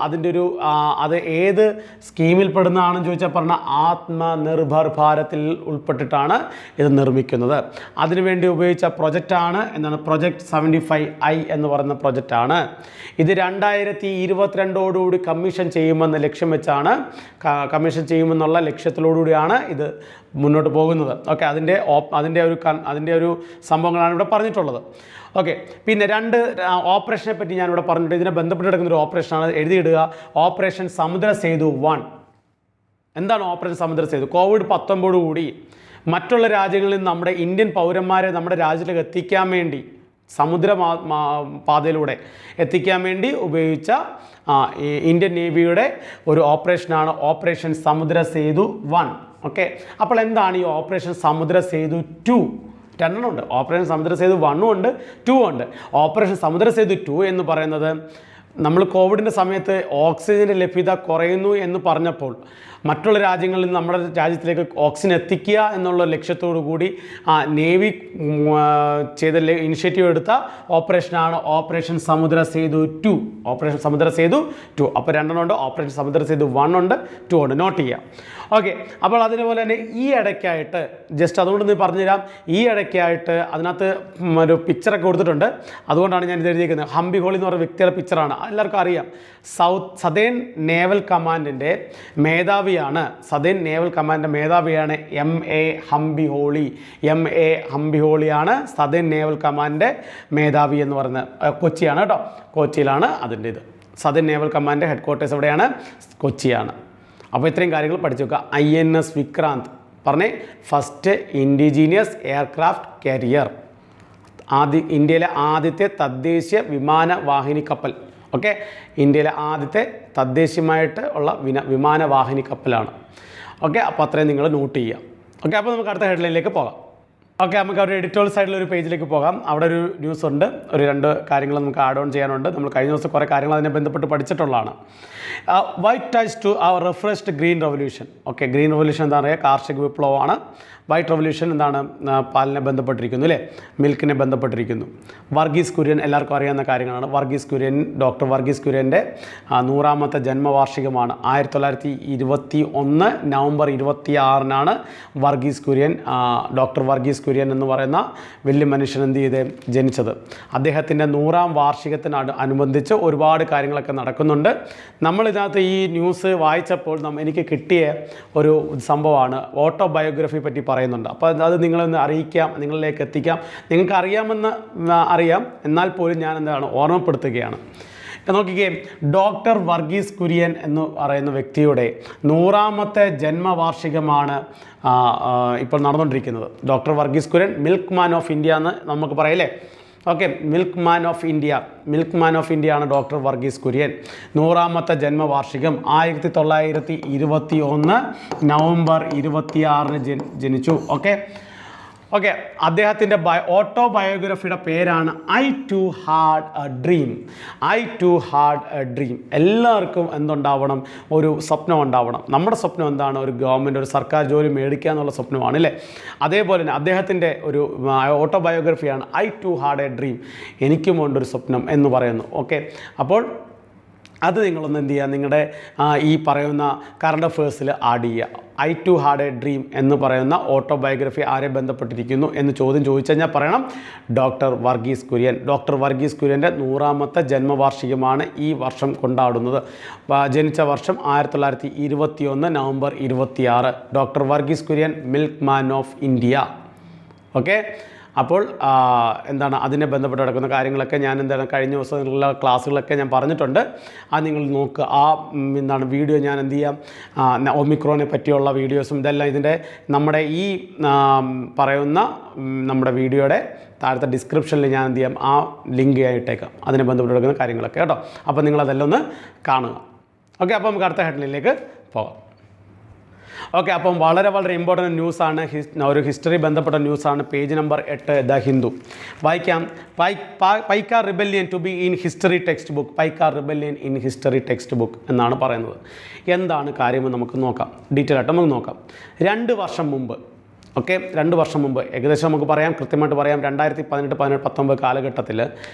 അത് ഏത് സ്കീമിൽ പെടുന്നതാണെന്ന് ചോദിച്ചാൽ പറഞ്ഞാൽ ആത്മനിർഭർ ഭാരത്തിൽ ഉൾപ്പെട്ടിട്ടാണ് ഇത് നിർമ്മിക്കുന്നത്. അതിനുവേണ്ടി ഉപയോഗിച്ച പ്രൊജക്റ്റാണ് പ്രൊജക്റ്റ് 75I എന്ന് പറയുന്ന പ്രൊജക്റ്റാണ്. ഇത് 2022 കമ്മീഷൻ ചെയ്യുമെന്നുള്ള ലക്ഷ്യത്തോടുകൂടിയാണ് ഇത് മുന്നോട്ട് പോകുന്നത്. ഓക്കെ, അതിൻ്റെ ഒരു സംഭവങ്ങളാണ് ഇവിടെ പറഞ്ഞിട്ടുള്ളത്. ഓക്കെ, പിന്നെ 2 ഓപ്പറേഷനെ പറ്റി ഞാനിവിടെ പറഞ്ഞിട്ട് ഇതിനെ ബന്ധപ്പെട്ട് കിടക്കുന്ന ഒരു ഓപ്പറേഷനാണ്. എഴുതിയിടുക, ഓപ്പറേഷൻ സമുദ്രസേതു 1. എന്താണ് ഓപ്പറേഷൻ സമുദ്രസേതു? COVID-19 കൂടി മറ്റുള്ള രാജ്യങ്ങളിൽ നിന്ന് നമ്മുടെ ഇന്ത്യൻ പൗരന്മാരെ നമ്മുടെ രാജ്യത്തിലേക്ക് എത്തിക്കാൻ വേണ്ടി പാതയിലൂടെ എത്തിക്കാൻ വേണ്ടി ഉപയോഗിച്ച ഇന്ത്യൻ നേവിയുടെ ഒരു ഓപ്പറേഷനാണ് ഓപ്പറേഷൻ സമുദ്രസേതു 1. ഓക്കെ, അപ്പോൾ എന്താണ് ഈ ഓപ്പറേഷൻ സമുദ്രസേതു 2? 2 ഉണ്ട്. ഓപ്പറേഷൻ സമുദ്രസേതു 1 ഉണ്ട്, 2 ഉണ്ട്. ഓപ്പറേഷൻ സമുദ്രസേതു 2 എന്ന് പറയുന്നത് നമ്മൾ കോവിഡിൻ്റെ സമയത്ത് ഓക്സിജൻ്റെ ലഭ്യത കുറയുന്നു എന്ന് പറഞ്ഞപ്പോൾ മറ്റുള്ള രാജ്യങ്ങളിൽ നിന്ന് നമ്മുടെ രാജ്യത്തിലേക്ക് ഓക്സിജൻ എത്തിക്കുക എന്നുള്ള ലക്ഷ്യത്തോടു കൂടി നേവി ഇനിഷ്യേറ്റീവ് എടുത്ത ഓപ്പറേഷനാണ് ഓപ്പറേഷൻ സമുദ്രസേതു 2. ഓപ്പറേഷൻ സമുദ്രസേതു 2. അപ്പോൾ 2 ഉണ്ട്. ഓപ്പറേഷൻ സമുദ്രസേതു 1 ഉണ്ട്, 2 ഉണ്ട്. നോട്ട് ചെയ്യാം. ഓക്കെ, അപ്പോൾ അതുപോലെ തന്നെ ഈ ഇടയ്ക്കായിട്ട് ജസ്റ്റ് അതുകൊണ്ട് നീ പറഞ്ഞുതരാം. ഈ ഇടയ്ക്കായിട്ട് അതിനകത്ത് ഒരു പിക്ചറൊക്കെ കൊടുത്തിട്ടുണ്ട്. അതുകൊണ്ടാണ് ഞാൻ ഇത് എഴുതിയിരിക്കുന്നത്. ഹംപി ഹോളി എന്ന് പറയുന്ന വ്യക്തിയുടെ പിക്ചറാണ്. എല്ലാവർക്കും അറിയാം. സദേൺ നേവൽ കമാൻഡിൻ്റെ മേധാവിയാണ് MA Hampiholi. MA Hampiholi ഹോളിയാണ് സദേൺ നേവൽ കമാൻഡിൻ്റെ മേധാവി എന്ന് പറയുന്നത്. കൊച്ചിയാണ് കേട്ടോ, കൊച്ചിയിലാണ് അതിൻ്റെ ഇത്. സദേൺ നേവൽ കമാൻഡിൻ്റെ ഹെഡ് ക്വാർട്ടേഴ്സ് എവിടെയാണ്? കൊച്ചിയാണ്. അപ്പോൾ ഇത്രയും കാര്യങ്ങൾ പഠിച്ചു വെക്കുക. INS വിക്രാന്ത് പറഞ്ഞേ, ഫസ്റ്റ് ഇൻഡിജീനിയസ് എയർക്രാഫ്റ്റ് കാരിയർ, ഇന്ത്യയിലെ ആദ്യത്തെ തദ്ദേശീയ വിമാനവാഹിനി കപ്പൽ. ഓക്കെ, ഇന്ത്യയിലെ ആദ്യത്തെ തദ്ദേശീയമായിട്ട് ഉള്ള വിമാനവാഹിനി കപ്പലാണ്. ഓക്കെ, അപ്പോൾ അത്രയും നിങ്ങൾ നോട്ട് ചെയ്യുക. ഓക്കെ, അപ്പോൾ നമുക്ക് അടുത്ത ഹെഡ്ലൈനിലേക്ക് പോകാം. ഓക്കെ, നമുക്ക് അവിടെ എഡിറ്റോറിയൽ സൈഡിലൊരു പേജിലേക്ക് പോകാം. അവിടെ ഒരു ന്യൂസ് ഉണ്ട്. ഒരു 2 കാര്യങ്ങൾ നമുക്ക് ആഡ് ഓൺ ചെയ്യാനുണ്ട്. നമ്മൾ കഴിഞ്ഞ ദിവസം കുറേ കാര്യങ്ങൾ അതിനെ ബന്ധപ്പെട്ട് പഠിച്ചിട്ടുള്ളതാണ്. White touch to our refreshed green revolution. Okay, green revolution എന്താ പറയുക? കാർഷിക വിപ്ലവമാണ്. വൈറ്റ് റവല്യൂഷൻ എന്താണ്? പാലിനെ ബന്ധപ്പെട്ടിരിക്കുന്നു അല്ലേ, മിൽക്കിനെ ബന്ധപ്പെട്ടിരിക്കുന്നു. വർഗീസ് കുര്യൻ എല്ലാവർക്കും അറിയാവുന്ന കാര്യങ്ങളാണ്. ഡോക്ടർ വർഗീസ് കുര്യൻ്റെ 100ാമത്തെ ജന്മവാർഷികമാണ്. 1921 നവംബർ 26-നാണ് ഡോക്ടർ വർഗീസ് കുര്യൻ എന്ന് പറയുന്ന വലിയ മനുഷ്യൻ എന്ത് ചെയ്ത് ജനിച്ചത്. അദ്ദേഹത്തിൻ്റെ 100ാം വാർഷികത്തിനനുബന്ധിച്ച് ഒരുപാട് കാര്യങ്ങളൊക്കെ നടക്കുന്നുണ്ട്. നമ്മളിതിനകത്ത് ഈ ന്യൂസ് വായിച്ചപ്പോൾ എനിക്ക് കിട്ടിയ ഒരു സംഭവമാണ്. ഓട്ടോബയോഗ്രഫി പറ്റി പറയുന്നുണ്ട്. അപ്പോൾ അത് നിങ്ങളൊന്ന് അറിയിക്കാം, നിങ്ങളിലേക്ക് എത്തിക്കാം. നിങ്ങൾക്ക് അറിയാമെന്ന് അറിയാം, എന്നാൽ പോലും ഞാൻ ഓർമ്മപ്പെടുത്തുകയാണ്. നോക്കിക്കേ, ഡോക്ടർ വർഗീസ് കുര്യൻ എന്ന് പറയുന്ന വ്യക്തിയുടെ 100ാമത്തെ ജന്മവാർഷികമാണ് ഇപ്പോൾ നടന്നുകൊണ്ടിരിക്കുന്നത്. Doctor Varghese Kurien, milkman of India എന്ന് നമുക്ക് പറയല്ലേ. Okay, milkman of India ആണ് ഡോക്ടർ വർഗീസ് കുര്യൻ. 100ാമത്തെ ജന്മവാർഷികം 1921 നവംബർ 26-ന് ജനിച്ചു. ഓക്കെ, അദ്ദേഹത്തിൻ്റെ ഓട്ടോബയോഗ്രഫിയുടെ പേരാണ് I too had a dream. എല്ലാവർക്കും എന്തുണ്ടാവണം? ഒരു സ്വപ്നം ഉണ്ടാവണം. നമ്മുടെ സ്വപ്നം എന്താണ്? ഒരു ഗവൺമെൻറ്, ഒരു സർക്കാർ ജോലി മേടിക്കുക എന്നുള്ള സ്വപ്നമാണ് അല്ലേ. അതേപോലെ തന്നെ അദ്ദേഹത്തിൻ്റെ ഒരു ഓട്ടോബയോഗ്രഫിയാണ് I too had a dream. എനിക്കും ഉണ്ടൊരു സ്വപ്നം എന്ന് പറയുന്നു. ഓക്കെ, അപ്പോൾ അത് നിങ്ങളൊന്ന് എന്ത് ചെയ്യുക, നിങ്ങളുടെ ഈ പറയുന്ന കറണ്ട് അഫേഴ്സിൽ ആഡ് ചെയ്യുക. I too had a dream എന്ന് പറയുന്ന ഓട്ടോബയോഗ്രഫി ആരെ ബന്ധപ്പെട്ടിരിക്കുന്നു എന്ന് ചോദ്യം ചോദിച്ചു കഴിഞ്ഞാൽ പറയണം ഡോക്ടർ വർഗീസ് കുര്യൻ. ഡോക്ടർ വർഗീസ് കുര്യൻ്റെ 100ാമത്തെ ജന്മവാർഷികമാണ് ഈ വർഷം കൊണ്ടാടുന്നത്. ജനിച്ച വർഷം 1921 November 26. Doctor Varghese Kurien, milkman of India. Okay, അപ്പോൾ എന്താണ് അതിനെ ബന്ധപ്പെട്ട് നടക്കുന്ന കാര്യങ്ങളൊക്കെ ഞാൻ എന്താണ് കഴിഞ്ഞ ദിവസങ്ങളിലുള്ള ക്ലാസ്സുകളൊക്കെ ഞാൻ പറഞ്ഞിട്ടുണ്ട്. അത് നിങ്ങൾ നോക്കുക. എന്താണ് വീഡിയോ ഞാൻ എന്ത് ചെയ്യാം, ഒമിക്രോനെ പറ്റിയുള്ള വീഡിയോസും ഇതെല്ലാം ഇതിൻ്റെ നമ്മുടെ ഈ പറയുന്ന നമ്മുടെ വീഡിയോയുടെ താഴത്തെ ഡിസ്ക്രിപ്ഷനിൽ ഞാൻ എന്ത് ചെയ്യാം, ആ ലിങ്ക് ഞാൻ ഇട്ടേക്കാം, അതിനെ ബന്ധപ്പെട്ട് നടക്കുന്ന കാര്യങ്ങളൊക്കെ കേട്ടോ. അപ്പോൾ നിങ്ങളതെല്ലാം ഒന്ന് കാണുക. ഓക്കെ, അപ്പോൾ നമുക്ക് അടുത്ത ഹെഡ്ലൈനിലേക്ക് പോകാം. ഓക്കെ, അപ്പം വളരെ ഇമ്പോർട്ടൻറ്റ് ന്യൂസാണ്, ഒരു ഹിസ്റ്ററി ബന്ധപ്പെട്ട ന്യൂസാണ്. Page number 8 the Hindu. വായിക്കാം. Paika rebellion to be in history textbook. Paika rebellion in history textbook എന്നാണ് പറയുന്നത്. എന്താണ് കാര്യമെന്ന് നമുക്ക് നോക്കാം, ഡീറ്റെയിൽ ആയിട്ട് നമുക്ക് നോക്കാം. 2 വർഷം മുമ്പ്, ഓക്കെ, 2 വർഷം മുമ്പ് ഏകദേശം നമുക്ക് പറയാം, കൃത്യമായിട്ട് പറയാം, 2018-19 കാലഘട്ടത്തിൽ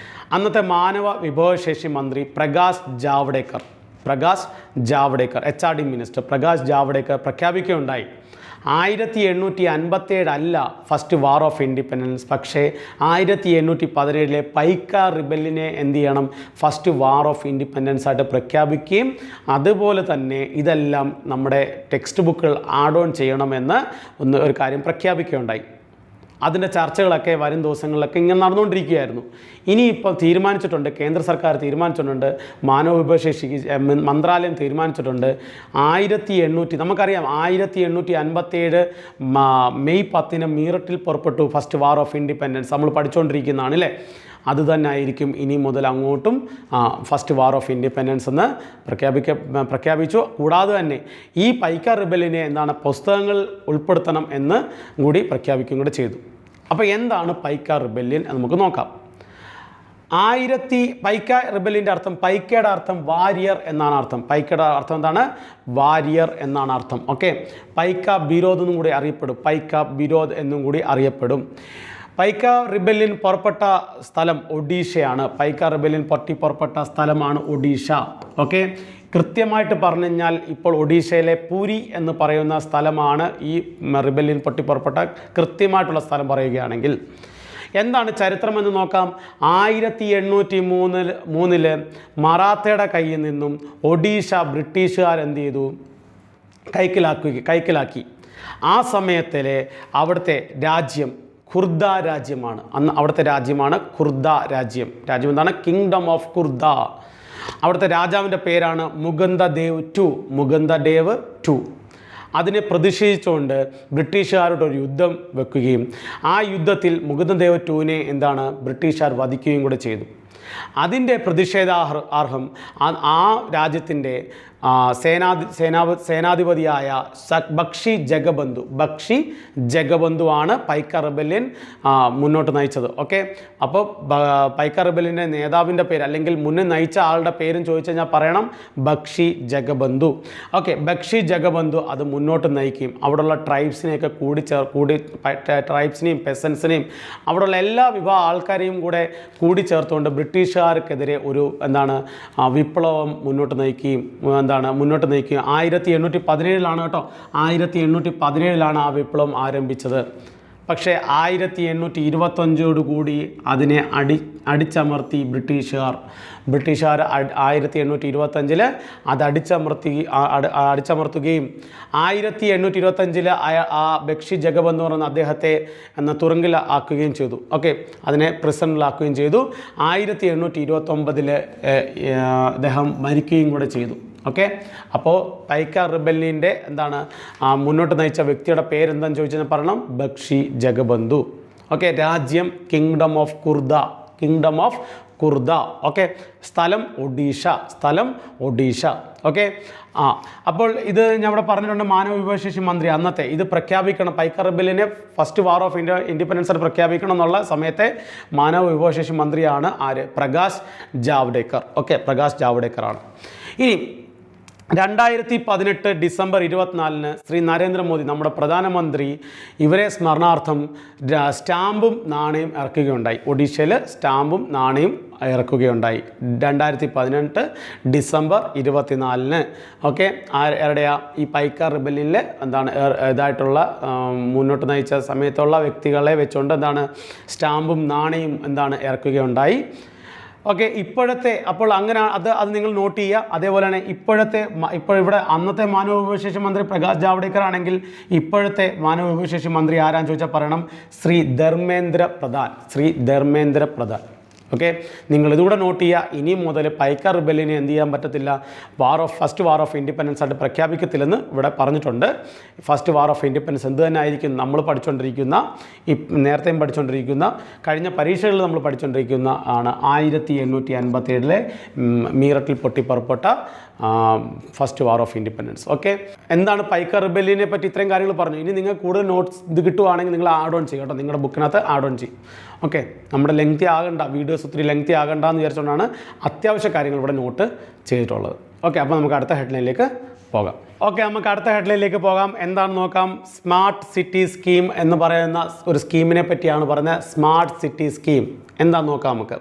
അന്നത്തെ മാനവ വിഭവശേഷി മന്ത്രി പ്രകാശ് ജാവ്ഡേക്കർ HRD മിനിസ്റ്റർ പ്രകാശ് ജാവ്ഡേക്കർ പ്രഖ്യാപിക്കുകയുണ്ടായി 1857 അല്ല ഫസ്റ്റ് വാർ ഓഫ് ഇൻഡിപെൻഡൻസ്, പക്ഷേ 1817 പൈക്ക റിബല്ലിനെ എന്ത് ചെയ്യണം, ഫസ്റ്റ് വാർ ഓഫ് ഇൻഡിപെൻഡൻസ് ആയിട്ട് പ്രഖ്യാപിക്കുകയും അതുപോലെ തന്നെ ഇതെല്ലാം നമ്മുടെ ടെക്സ്റ്റ് ബുക്കുകൾ ആഡ് ഓൺ ചെയ്യണമെന്ന് ഒരു കാര്യം പ്രഖ്യാപിക്കുകയുണ്ടായി. അതിൻ്റെ ചർച്ചകളൊക്കെ വരും ദിവസങ്ങളിലൊക്കെ ഇങ്ങനെ നടന്നുകൊണ്ടിരിക്കുകയായിരുന്നു. ഇനിയിപ്പോൾ തീരുമാനിച്ചിട്ടുണ്ട്, കേന്ദ്ര സർക്കാർ തീരുമാനിച്ചിട്ടുണ്ട്, മാനവ വിഭവശേഷി മന്ത്രാലയം തീരുമാനിച്ചിട്ടുണ്ട് 1800, നമുക്കറിയാം 1857 മെയ് 10 മീററ്റിൽ പുറപ്പെട്ടു ഫസ്റ്റ് വാർ ഓഫ് ഇൻഡിപെൻഡൻസ്. നമ്മൾ പഠിച്ചുകൊണ്ടിരിക്കുന്നതാണ് അല്ലേ. അത് തന്നെ ആയിരിക്കും ഇനി മുതൽ അങ്ങോട്ടും ഫസ്റ്റ് വാർ ഓഫ് ഇൻഡിപെൻഡൻസ് എന്ന് പ്രഖ്യാപിച്ചു. കൂടാതെ തന്നെ ഈ പൈക്ക റിബല്ലിനെ എന്താണ് പുസ്തകങ്ങൾ ഉൾപ്പെടുത്തണം എന്ന് കൂടി പ്രഖ്യാപിക്കുകയും കൂടെ ചെയ്തു. അപ്പോൾ എന്താണ് പൈക്ക റിബല്യൻ എന്ന് നമുക്ക് നോക്കാം. പൈക്ക റിബല്ലിൻ്റെ അർത്ഥം, പൈക്കയുടെ അർത്ഥം വാരിയർ എന്നാണ് അർത്ഥം. പൈക്കയുടെ അർത്ഥം എന്താണ്? വാരിയർ എന്നാണ് അർത്ഥം. ഓക്കെ, പൈക്ക ബിരോദ് എന്നും കൂടി അറിയപ്പെടും. പൈക്ക ബിരോദ് എന്നും കൂടി അറിയപ്പെടും. പൈക്ക റിബല്യൻ പുറപ്പെട്ട സ്ഥലം ഒഡീഷയാണ്. പൈക്ക റിബല്യൻ പുറപ്പെട്ട സ്ഥലമാണ് ഒഡീഷ. ഓക്കെ, കൃത്യമായിട്ട് പറഞ്ഞു കഴിഞ്ഞാൽ ഇപ്പോൾ ഒഡീഷയിലെ പൂരി എന്ന് പറയുന്ന സ്ഥലമാണ് ഈ റിബല്യൻ പുറപ്പെട്ട കൃത്യമായിട്ടുള്ള സ്ഥലം പറയുകയാണെങ്കിൽ. എന്താണ് ചരിത്രമെന്ന് നോക്കാം. 1803 മറാത്തയുടെ കയ്യിൽ നിന്നും ഒഡീഷ ബ്രിട്ടീഷുകാർ എന്ത് ചെയ്തു, കൈക്കലാക്കി. ആ സമയത്തിലെ അവിടുത്തെ രാജ്യം ഖുർദ രാജ്യമാണ്. അന്ന് അവിടുത്തെ രാജ്യമാണ് ഖുർദ രാജ്യം. രാജ്യം എന്താണ്? Kingdom of Khurda. അവിടുത്തെ രാജാവിൻ്റെ പേരാണ് മുകുന്ദദേവ് ടു. അതിനെ പ്രതിഷേധിച്ചുകൊണ്ട് ബ്രിട്ടീഷുകാരുടെ ഒരു യുദ്ധം വെക്കുകയും ആ യുദ്ധത്തിൽ മുകുന്ദദേവ് ടൂവിനെ എന്താണ് ബ്രിട്ടീഷുകാർ വധിക്കുകയും കൂടെ ചെയ്തു. അതിൻ്റെ പ്രതിഷേധാർഹം ആ രാജ്യത്തിൻ്റെ സേനാധിപതിയായ ബക്ഷി ജഗബന്ധുവാണ് പൈക്ക റിബല്യൻ മുന്നോട്ട് നയിച്ചത്. ഓക്കെ, അപ്പോൾ പൈക്ക റിബല്യൻ്റെ നേതാവിൻ്റെ പേര് അല്ലെങ്കിൽ മുന്നേ നയിച്ച ആളുടെ പേരും ചോദിച്ചു കഴിഞ്ഞാൽ പറയണം ബക്ഷി ജഗബന്ധു. ഓക്കെ, ബക്ഷി ജഗബന്ധു അത് മുന്നോട്ട് നയിക്കുകയും അവിടെയുള്ള ട്രൈബ്സിനെയൊക്കെ ട്രൈബ്സിനെയും പെസൻസിനെയും അവിടെയുള്ള എല്ലാ വിഭാഗ ആൾക്കാരെയും കൂടെ കൂടിച്ചേർത്തുകൊണ്ട് ബ്രിട്ടീഷുകാർക്കെതിരെ ഒരു വിപ്ലവം മുന്നോട്ട് നയിക്കുകയും 1817 കേട്ടോ. 1817 ആ വിപ്ലവം ആരംഭിച്ചത്. പക്ഷേ 1825 കൂടി അതിനെ അടിച്ചമർത്തി ബ്രിട്ടീഷുകാർ 1825 അത് അടിച്ചമർത്തുകയും 1825 ആ ബക്ഷി ജഗബന്ധു എന്ന് പറയുന്ന അദ്ദേഹത്തെ തുറുങ്കിൽ ആക്കുകയും ചെയ്തു. ഓക്കെ, അതിനെ പ്രിസണിലാക്കുകയും ചെയ്തു. 1829 അദ്ദേഹം മരിക്കുകയും കൂടെ ചെയ്തു. ഓക്കെ, അപ്പോൾ പൈക്ക റിബല്ലിൻ്റെ മുന്നോട്ട് നയിച്ച വ്യക്തിയുടെ പേരെന്താണെന്ന് ചോദിച്ചാൽ പറയണം ബക്ഷി ജഗബന്ധു. ഓക്കെ, രാജ്യം കിങ്ഡം ഓഫ് ഖുർദ. ഓക്കെ, സ്ഥലം ഒഡീഷ. ഓക്കെ, അപ്പോൾ ഇത് ഞാൻ ഇവിടെ പറഞ്ഞിട്ടുണ്ട്. മാനവ വിഭവശേഷി മന്ത്രി അന്നത്തെ ഇത് പ്രഖ്യാപിക്കണം, പൈക്ക റിബല്ലിനെ ഫസ്റ്റ് വാർ ഓഫ് ഇൻഡിപെൻഡൻസ് പ്രഖ്യാപിക്കണം എന്നുള്ള സമയത്തെ മാനവ വിഭവശേഷി മന്ത്രിയാണ് ആര്? പ്രകാശ് ജാവ്ഡേക്കർ. ഓക്കെ, പ്രകാശ് ജാവ്ഡേക്കറാണ്. ഇനി 2018 ഡിസംബർ 24 ശ്രീ നരേന്ദ്രമോദി നമ്മുടെ പ്രധാനമന്ത്രി ഇവരെ സ്മരണാർത്ഥം സ്റ്റാമ്പും നാണയം ഇറക്കുകയുണ്ടായി. ഒഡീഷയിൽ സ്റ്റാമ്പും നാണയം ഇറക്കുകയുണ്ടായി 2018 ഡിസംബർ 24. ഓക്കെ, ആരുടെയാ ഈ പൈക്ക റിബല്യനിലെ എന്താണ് ഇതായിട്ടുള്ള മുന്നോട്ട് നയിച്ച സമയത്തുള്ള വ്യക്തികളെ വെച്ചുകൊണ്ട് എന്താണ് സ്റ്റാമ്പും നാണയം എന്താണ് ഇറക്കുകയുണ്ടായി. ഓക്കെ, ഇപ്പോഴത്തെ അപ്പോൾ അങ്ങനെ അത് നിങ്ങൾ നോട്ട് ചെയ്യുക. അതേപോലെ തന്നെ ഇവിടെ അന്നത്തെ മാനവവിഭവശേഷി മന്ത്രി പ്രകാശ് ജാവ്ദേക്കർ ആണെങ്കിൽ ഇപ്പോഴത്തെ മാനവവിഭവശേഷി മന്ത്രി ആരാന്ന് ചോദിച്ചാൽ പറയണം ശ്രീ ധർമ്മേന്ദ്ര പ്രധാൻ. ഓക്കെ, നിങ്ങൾ ഇതുകൂടെ നോട്ട് ചെയ്യുക. ഇനി മുതൽ പൈക്ക റിബല്യനെ എന്ത് ചെയ്യാൻ പറ്റത്തില്ല, ഫസ്റ്റ് വാർ ഓഫ് ഇൻഡിപെൻഡൻസ് ആയിട്ട് പ്രഖ്യാപിക്കത്തില്ലെന്ന് ഇവിടെ പറഞ്ഞിട്ടുണ്ട്. ഫസ്റ്റ് വാർ ഓഫ് ഇൻഡിപെൻഡൻസ് എന്ത് തന്നെ ആയിരിക്കും, നമ്മൾ പഠിച്ചുകൊണ്ടിരിക്കുന്ന നേരത്തെയും പഠിച്ചുകൊണ്ടിരിക്കുന്ന കഴിഞ്ഞ പരീക്ഷകളിൽ നമ്മൾ പഠിച്ചുകൊണ്ടിരിക്കുന്ന ആണ് 1857 മീററ്റിൽ പൊട്ടിപ്പുറപ്പെട്ട first war of independence. Okay, എന്താണ് പൈക്ക റിബല്യനെ പറ്റി ഇത്രയും കാര്യങ്ങൾ പറഞ്ഞു. ഇനി നിങ്ങൾ കൂടുതൽ നോട്ട്സ് ഇത് കിട്ടുവാണെങ്കിൽ നിങ്ങൾ ആഡ് ഓൺ ചെയ്യും കേട്ടോ, നിങ്ങളുടെ ബുക്കിനകത്ത് ആഡ് ഓൺ ചെയ്യും. ഓക്കെ, നമ്മുടെ ലെങ്തി ആകണ്ട, വീഡിയോസ് ഒത്തിരി ലെങ്തി ആകണ്ട എന്ന് വിചാരിച്ചുകൊണ്ടാണ് അത്യാവശ്യ കാര്യങ്ങൾ ഇവിടെ നോട്ട് ചെയ്തിട്ടുള്ളത്. ഓക്കെ, അപ്പോൾ നമുക്ക് അടുത്ത ഹെഡ്ലൈനിലേക്ക് പോകാം. ഓക്കെ, നമുക്ക് അടുത്ത ഹെഡ്ലൈനിലേക്ക് പോകാം. എന്താണെന്ന് നോക്കാം. സ്മാർട്ട് സിറ്റി സ്കീം എന്ന് പറയുന്ന ഒരു സ്കീമിനെ പറ്റിയാണ് പറയുന്നത്. സ്മാർട്ട് സിറ്റി സ്കീം എന്താണെന്ന് നോക്കാം നമുക്ക്.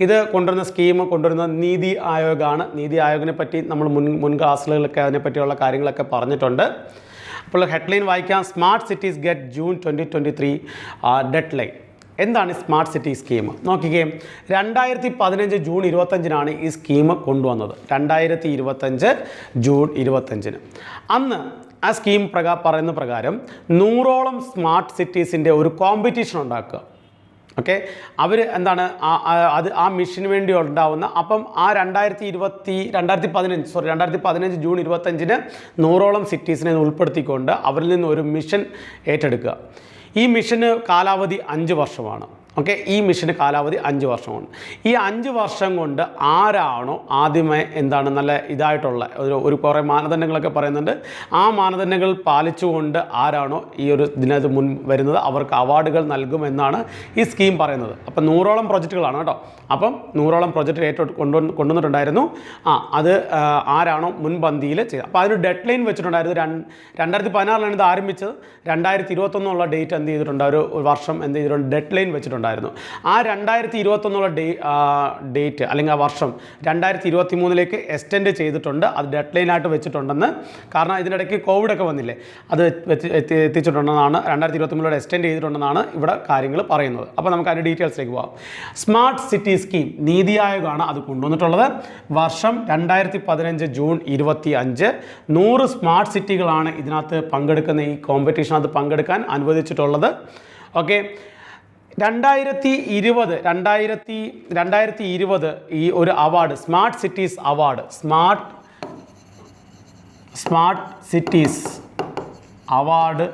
ഇത് കൊണ്ടുവരുന്ന നീതി ആയോഗാണ്. നീതി ആയോഗിനെ പറ്റി നമ്മൾ മുൻ ക്ലാസ്സുകളിലൊക്കെ അതിനെപ്പറ്റിയുള്ള കാര്യങ്ങളൊക്കെ പറഞ്ഞിട്ടുണ്ട്. അപ്പോൾ ഹെഡ്ലൈൻ വായിക്കാം. Smart cities get June 2023 dead line. എന്താണ് സ്മാർട്ട് സിറ്റി സ്കീം നോക്കിക്കേ. 2015 ജൂൺ 25 ഈ സ്കീം കൊണ്ടുവന്നത്. 2025 ജൂൺ 25 അന്ന് ആ സ്കീം പറയുന്ന പ്രകാരം 100ഓളം സ്മാർട്ട് സിറ്റീസിൻ്റെ ഒരു കോമ്പറ്റീഷൻ ഉണ്ടാക്കുക. ഓക്കെ, അവർ എന്താണ് ആ മിഷന് വേണ്ടി ഉണ്ടാവുന്ന അപ്പം ആ 2015 ജൂൺ 25 100ഓളം സിറ്റീസിനെ ഉൾപ്പെടുത്തിക്കൊണ്ട് അവരിൽ നിന്ന് ഒരു മിഷൻ ഏറ്റെടുക്കുക. ഈ മിഷന് കാലാവധി 5 വർഷമാണ്. ഓക്കെ, ഈ മിഷന് കാലാവധി 5 വർഷമാണ്. ഈ 5 വർഷം കൊണ്ട് ആരാണോ ആദ്യമേ എന്താണ് നല്ല ഇതായിട്ടുള്ള ഒരു കുറേ മാനദണ്ഡങ്ങളൊക്കെ പറയുന്നുണ്ട്. ആ മാനദണ്ഡങ്ങൾ പാലിച്ചുകൊണ്ട് ആരാണോ ഈ ഒരു ഇതിനകത്ത് മുൻ വരുന്നത് അവർക്ക് അവാർഡുകൾ നൽകുമെന്നാണ് ഈ സ്കീം പറയുന്നത്. അപ്പം 100ഓളം പ്രൊജക്റ്റുകളാണ് കേട്ടോ. അപ്പം 100ഓളം പ്രൊജക്റ്റ് കൊണ്ടുവന്നിട്ടുണ്ടായിരുന്നു. അത് ആരാണോ മുൻപന്തിയിൽ ചെയ്തത്. അപ്പോൾ അതിന് ഡെഡ് ലൈൻ വെച്ചിട്ടുണ്ടായിരുന്നു. 2016 ഇത് ആരംഭിച്ചത്. 2021 ഡേറ്റ് എന്ത് ചെയ്തിട്ടുണ്ട്, ഒരു വർഷം എന്ത് ചെയ്തിട്ടുണ്ട്, ഡെഡ് ലൈൻ വെച്ചിട്ടുണ്ട്. ആ 2021 ഡേറ്റ് അല്ലെങ്കിൽ ആ വർഷം 2023 എക്സ്റ്റെൻഡ് ചെയ്തിട്ടുണ്ട്. അത് ഡെഡ് ലൈനായിട്ട് വെച്ചിട്ടുണ്ടെന്ന്. കാരണം ഇതിനിടയ്ക്ക് കോവിഡൊക്കെ വന്നില്ലേ, അത് എത്തിച്ചിട്ടുണ്ടെന്നാണ്. 2023 എക്സ്റ്റെൻഡ് ചെയ്തിട്ടുണ്ടെന്നാണ് ഇവിടെ കാര്യങ്ങൾ പറയുന്നത്. അപ്പോൾ നമുക്ക് അതിൻ്റെ ഡീറ്റെയിൽസിലേക്ക് പോകാം. സ്മാർട്ട് സിറ്റി സ്കീം നീതി ആയോഗാണ് അത് കൊണ്ടുവന്നിട്ടുള്ളത്. വർഷം 2015 ജൂൺ 25. 100 സ്മാർട്ട് സിറ്റികളാണ് ഇതിനകത്ത് പങ്കെടുക്കുന്ന ഈ കോമ്പറ്റീഷനകത്ത് പങ്കെടുക്കാൻ അനുവദിച്ചിട്ടുള്ളത്. ഓക്കെ, 2020 ഈ ഒരു award smart cities award smart cities award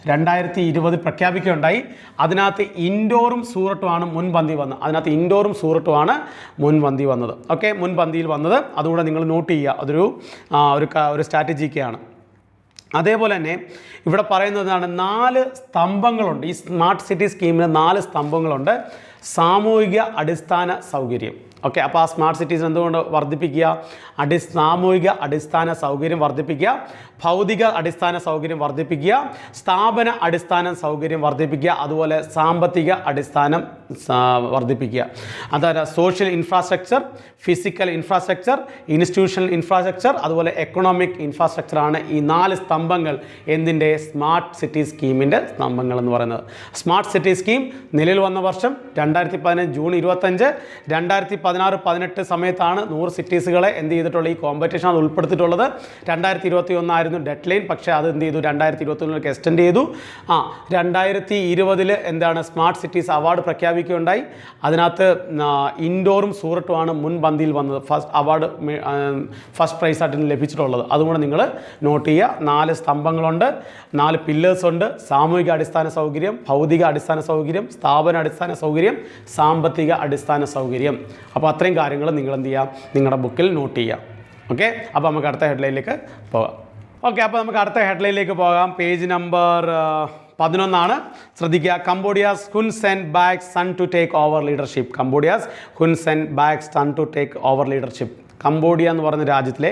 2020 പ്രഖ്യാപിക്കുകയുണ്ടായി. അതിനകത്ത് ഇൻഡോറും സൂററ്റുമാണ് മുൻപന്തി വന്നത്. ഓക്കെ, മുൻപന്തിയിൽ വന്നത് അതുകൂടെ നിങ്ങൾ നോട്ട് ചെയ്യുക. അതൊരു ഒരു സ്ട്രാറ്റജിക്കാണ്. അതേപോലെ തന്നെ ഇവിടെ പറയുന്നതാണ് 4 സ്തംഭങ്ങളുണ്ട്. ഈ സ്മാർട്ട് സിറ്റി സ്കീമിന് 4 സ്തംഭങ്ങളുണ്ട്. സാമൂഹിക അടിസ്ഥാന സൗകര്യം. ഓക്കെ, അപ്പോൾ ആ സ്മാർട്ട് സിറ്റീസ് എന്തുകൊണ്ട് വർദ്ധിപ്പിക്കുക, സാമൂഹിക അടിസ്ഥാന സൗകര്യം വർദ്ധിപ്പിക്കുക, ഭൗതിക അടിസ്ഥാന സൗകര്യം വർദ്ധിപ്പിക്കുക, സ്ഥാപന അടിസ്ഥാന സൗകര്യം വർദ്ധിപ്പിക്കുക, അതുപോലെ സാമ്പത്തിക അടിസ്ഥാനം വർദ്ധിപ്പിക്കുക. അതായത് social infrastructure, physical infrastructure, institutional infrastructure, അതുപോലെ എക്കണോമിക് ഇൻഫ്രാസ്ട്രക്ചറാണ് ഈ 4 സ്തംഭങ്ങൾ എന്തിൻ്റെ സ്മാർട്ട് സിറ്റി സ്കീമിൻ്റെ സ്തംഭങ്ങൾ എന്ന് പറയുന്നത്. സ്മാർട്ട് സിറ്റി സ്കീം നിലവിൽ വന്ന വർഷം 2015 ജൂൺ 25. 2016-18 സമയത്താണ് 100 സിറ്റീസുകളെ എന്ത് ചെയ്തിട്ടുള്ള ഈ കോമ്പറ്റീഷൻ അത് ഉൾപ്പെടുത്തിയിട്ടുള്ളത്. 2021 ആയിരുന്നു ഡെഡ് ലൈൻ. പക്ഷേ അത് എന്ത് ചെയ്തു, 2021 എക്സ്റ്റെൻഡ് ചെയ്തു. 2020 എന്താണ് സ്മാർട്ട് സിറ്റീസ് അവാർഡ് പ്രഖ്യാപിക്കുകയുണ്ടായി. അതിനകത്ത് ഇൻഡോറും സൂററ്റുമാണ് മുൻപന്തിയിൽ വന്നത്. ഫസ്റ്റ് പ്രൈസ് ആയിട്ട് ലഭിച്ചിട്ടുള്ളത്. അതുകൊണ്ട് നിങ്ങൾ നോട്ട് ചെയ്യുക. 4 സ്തംഭങ്ങളുണ്ട്, 4 പില്ലേഴ്സ് ഉണ്ട്. സാമൂഹിക അടിസ്ഥാന സൗകര്യം, ഭൗതിക അടിസ്ഥാന സൗകര്യം, സ്ഥാപന അടിസ്ഥാന സൗകര്യം, സാമ്പത്തിക അടിസ്ഥാന സൗകര്യം. അപ്പോൾ അത്രയും കാര്യങ്ങൾ നിങ്ങൾ എന്ത് ചെയ്യുക, നിങ്ങളുടെ ബുക്കിൽ നോട്ട് ചെയ്യുക. ഓക്കെ, അപ്പോൾ നമുക്ക് അടുത്ത ഹെഡ്ലൈനിലേക്ക് പോകാം. ഓക്കെ, അപ്പോൾ നമുക്ക് അടുത്ത ഹെഡ്ലൈനിലേക്ക് പോകാം. പേജ് നമ്പർ 11 ശ്രദ്ധിക്കുക. Cambodia's Hun Sen back son to take over leadership. Cambodia എന്ന് പറയുന്ന രാജ്യത്തിലെ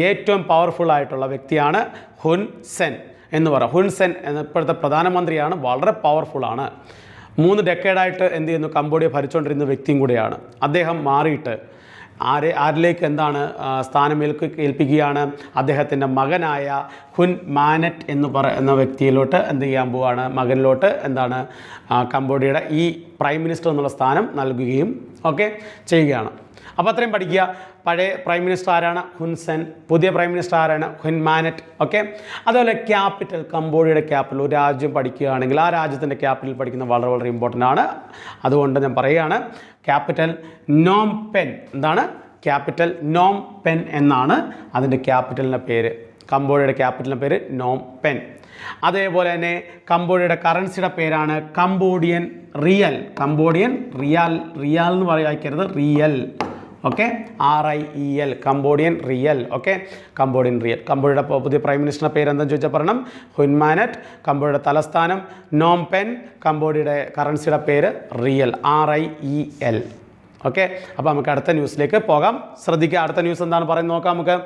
ഏറ്റവും പവർഫുൾ ആയിട്ടുള്ള വ്യക്തിയാണ് ഹുൻ സെൻ എന്ന് പറയുക. ഹുൻ സെൻ എന്ന ഇപ്പോഴത്തെ പ്രധാനമന്ത്രിയാണ്, വളരെ പവർഫുള്ളാണ്. 3 ഡെക്കേഡായിട്ട് എന്ത് ചെയ്യുന്നു, കംബോഡിയ ഭരിച്ചുകൊണ്ടിരുന്ന വ്യക്തിയും കൂടെയാണ്. അദ്ദേഹം മാറിയിട്ട് ആരിലേക്ക് സ്ഥാനമേൽക്ക് ഏൽപ്പിക്കുകയാണ്, അദ്ദേഹത്തിൻ്റെ മകനായ ഹുൻ മാനറ്റ് എന്ന് പറയുന്ന വ്യക്തിയിലോട്ട് എന്ത് ചെയ്യാൻ പോവുകയാണ്, മകനിലോട്ട് കംബോഡിയയുടെ ഈ പ്രൈം മിനിസ്റ്റർ എന്നുള്ള സ്ഥാനം നൽകുകയും ചെയ്യുകയാണ്. അപ്പോൾ അത്രയും പഠിക്കുക. പഴയ പ്രൈം മിനിസ്റ്റർ ആരാണ്, ഹുൻ സെൻ. പുതിയ പ്രൈം മിനിസ്റ്റർ ആരാണ്, ഹുൻ മാനറ്റ്. അതുപോലെ ക്യാപിറ്റൽ, കംബോഡിയയുടെ ക്യാപിറ്റൽ. ഒരു രാജ്യം പഠിക്കുകയാണെങ്കിൽ ആ രാജ്യത്തിൻ്റെ ക്യാപിറ്റൽ പഠിക്കുന്നത് വളരെ വളരെ ഇമ്പോർട്ടൻ്റ് ആണ്. അതുകൊണ്ട് ഞാൻ പറയുകയാണ്, ക്യാപിറ്റൽ നോം പെൻ. എന്താണ് ക്യാപിറ്റൽ? നോം പെൻ എന്നാണ് അതിൻ്റെ ക്യാപിറ്റലിൻ്റെ പേര്. കംബോഡിയയുടെ ക്യാപിറ്റലിൻ്റെ പേര് നോം പെൻ. അതേപോലെ തന്നെ കംബോഡിയയുടെ കറൻസിയുടെ പേരാണ് കംബോഡിയൻ റിയൽ. കംബോഡിയൻ റിയാൽ എന്ന് വായിക്കരുത്, riel. RIEL, Cambodian riel. Cambodian riel. കംബോഡിയയുടെ പുതിയ പ്രൈം മിനിസ്റ്ററുടെ പേര് എന്താണെന്ന് ചോദിച്ചാൽ പറയണം, ഹുൻ മാനറ്റ്. കംബോഡിയയുടെ തലസ്ഥാനം നോം പെൻ. കംബോഡിയയുടെ കറൻസിയുടെ പേര് റിയൽ, RIEL. അപ്പോൾ നമുക്ക് അടുത്ത ന്യൂസിലേക്ക് പോകാം. ശ്രദ്ധിക്കുക, അടുത്ത ന്യൂസ് എന്താണ് പറയുന്നത് നോക്കാം. നമുക്ക്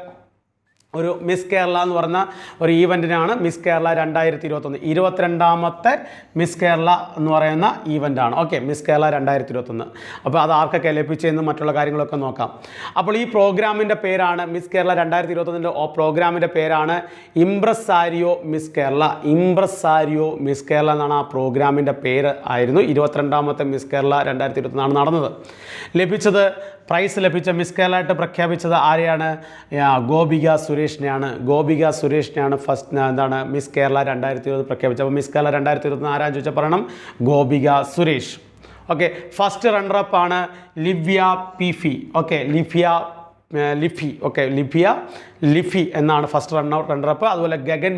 ഒരു മിസ് കേരള എന്ന് പറഞ്ഞ ഒരു ഈവൻറ്റിനാണ് മിസ് കേരള 2021, 22ാമത്തെ മിസ് കേരള എന്ന് പറയുന്ന ഈവൻ്റാണ്. മിസ് കേരള 2021. അപ്പോൾ അത് ആർക്കൊക്കെ ലഭിച്ചതെന്ന് മറ്റുള്ള കാര്യങ്ങളൊക്കെ നോക്കാം. അപ്പോൾ ഈ പ്രോഗ്രാമിൻ്റെ പേരാണ് മിസ് കേരള 2021. പ്രോഗ്രാമിൻ്റെ പേരാണ് impresario Miss Kerala. Impresario Miss Kerala എന്നാണ് ആ പ്രോഗ്രാമിൻ്റെ പേര് ആയിരുന്നു. 22ാമത്തെ മിസ് കേരള 2021 നടന്നത്. പ്രൈസ് ലഭിച്ച മിസ് കേരളയായിട്ട് പ്രഖ്യാപിച്ചത് ആരെയാണ്? ഗോപിക സുരേഷിനെയാണ് ഫസ്റ്റ് മിസ് കേരള 2020 പ്രഖ്യാപിച്ചത്. അപ്പോൾ മിസ് കേരള 2021 ആരാന്ന് ചോദിച്ചാൽ പറയണം, ഗോപിക സുരേഷ്. ഫസ്റ്റ് റണ്ണറപ്പ് ആണ് ലിവ്യ പീഫി. ലിഫി എന്നാണ് ഫസ്റ്റ് റണ്ണറപ്പ്. അതുപോലെ ഗഗന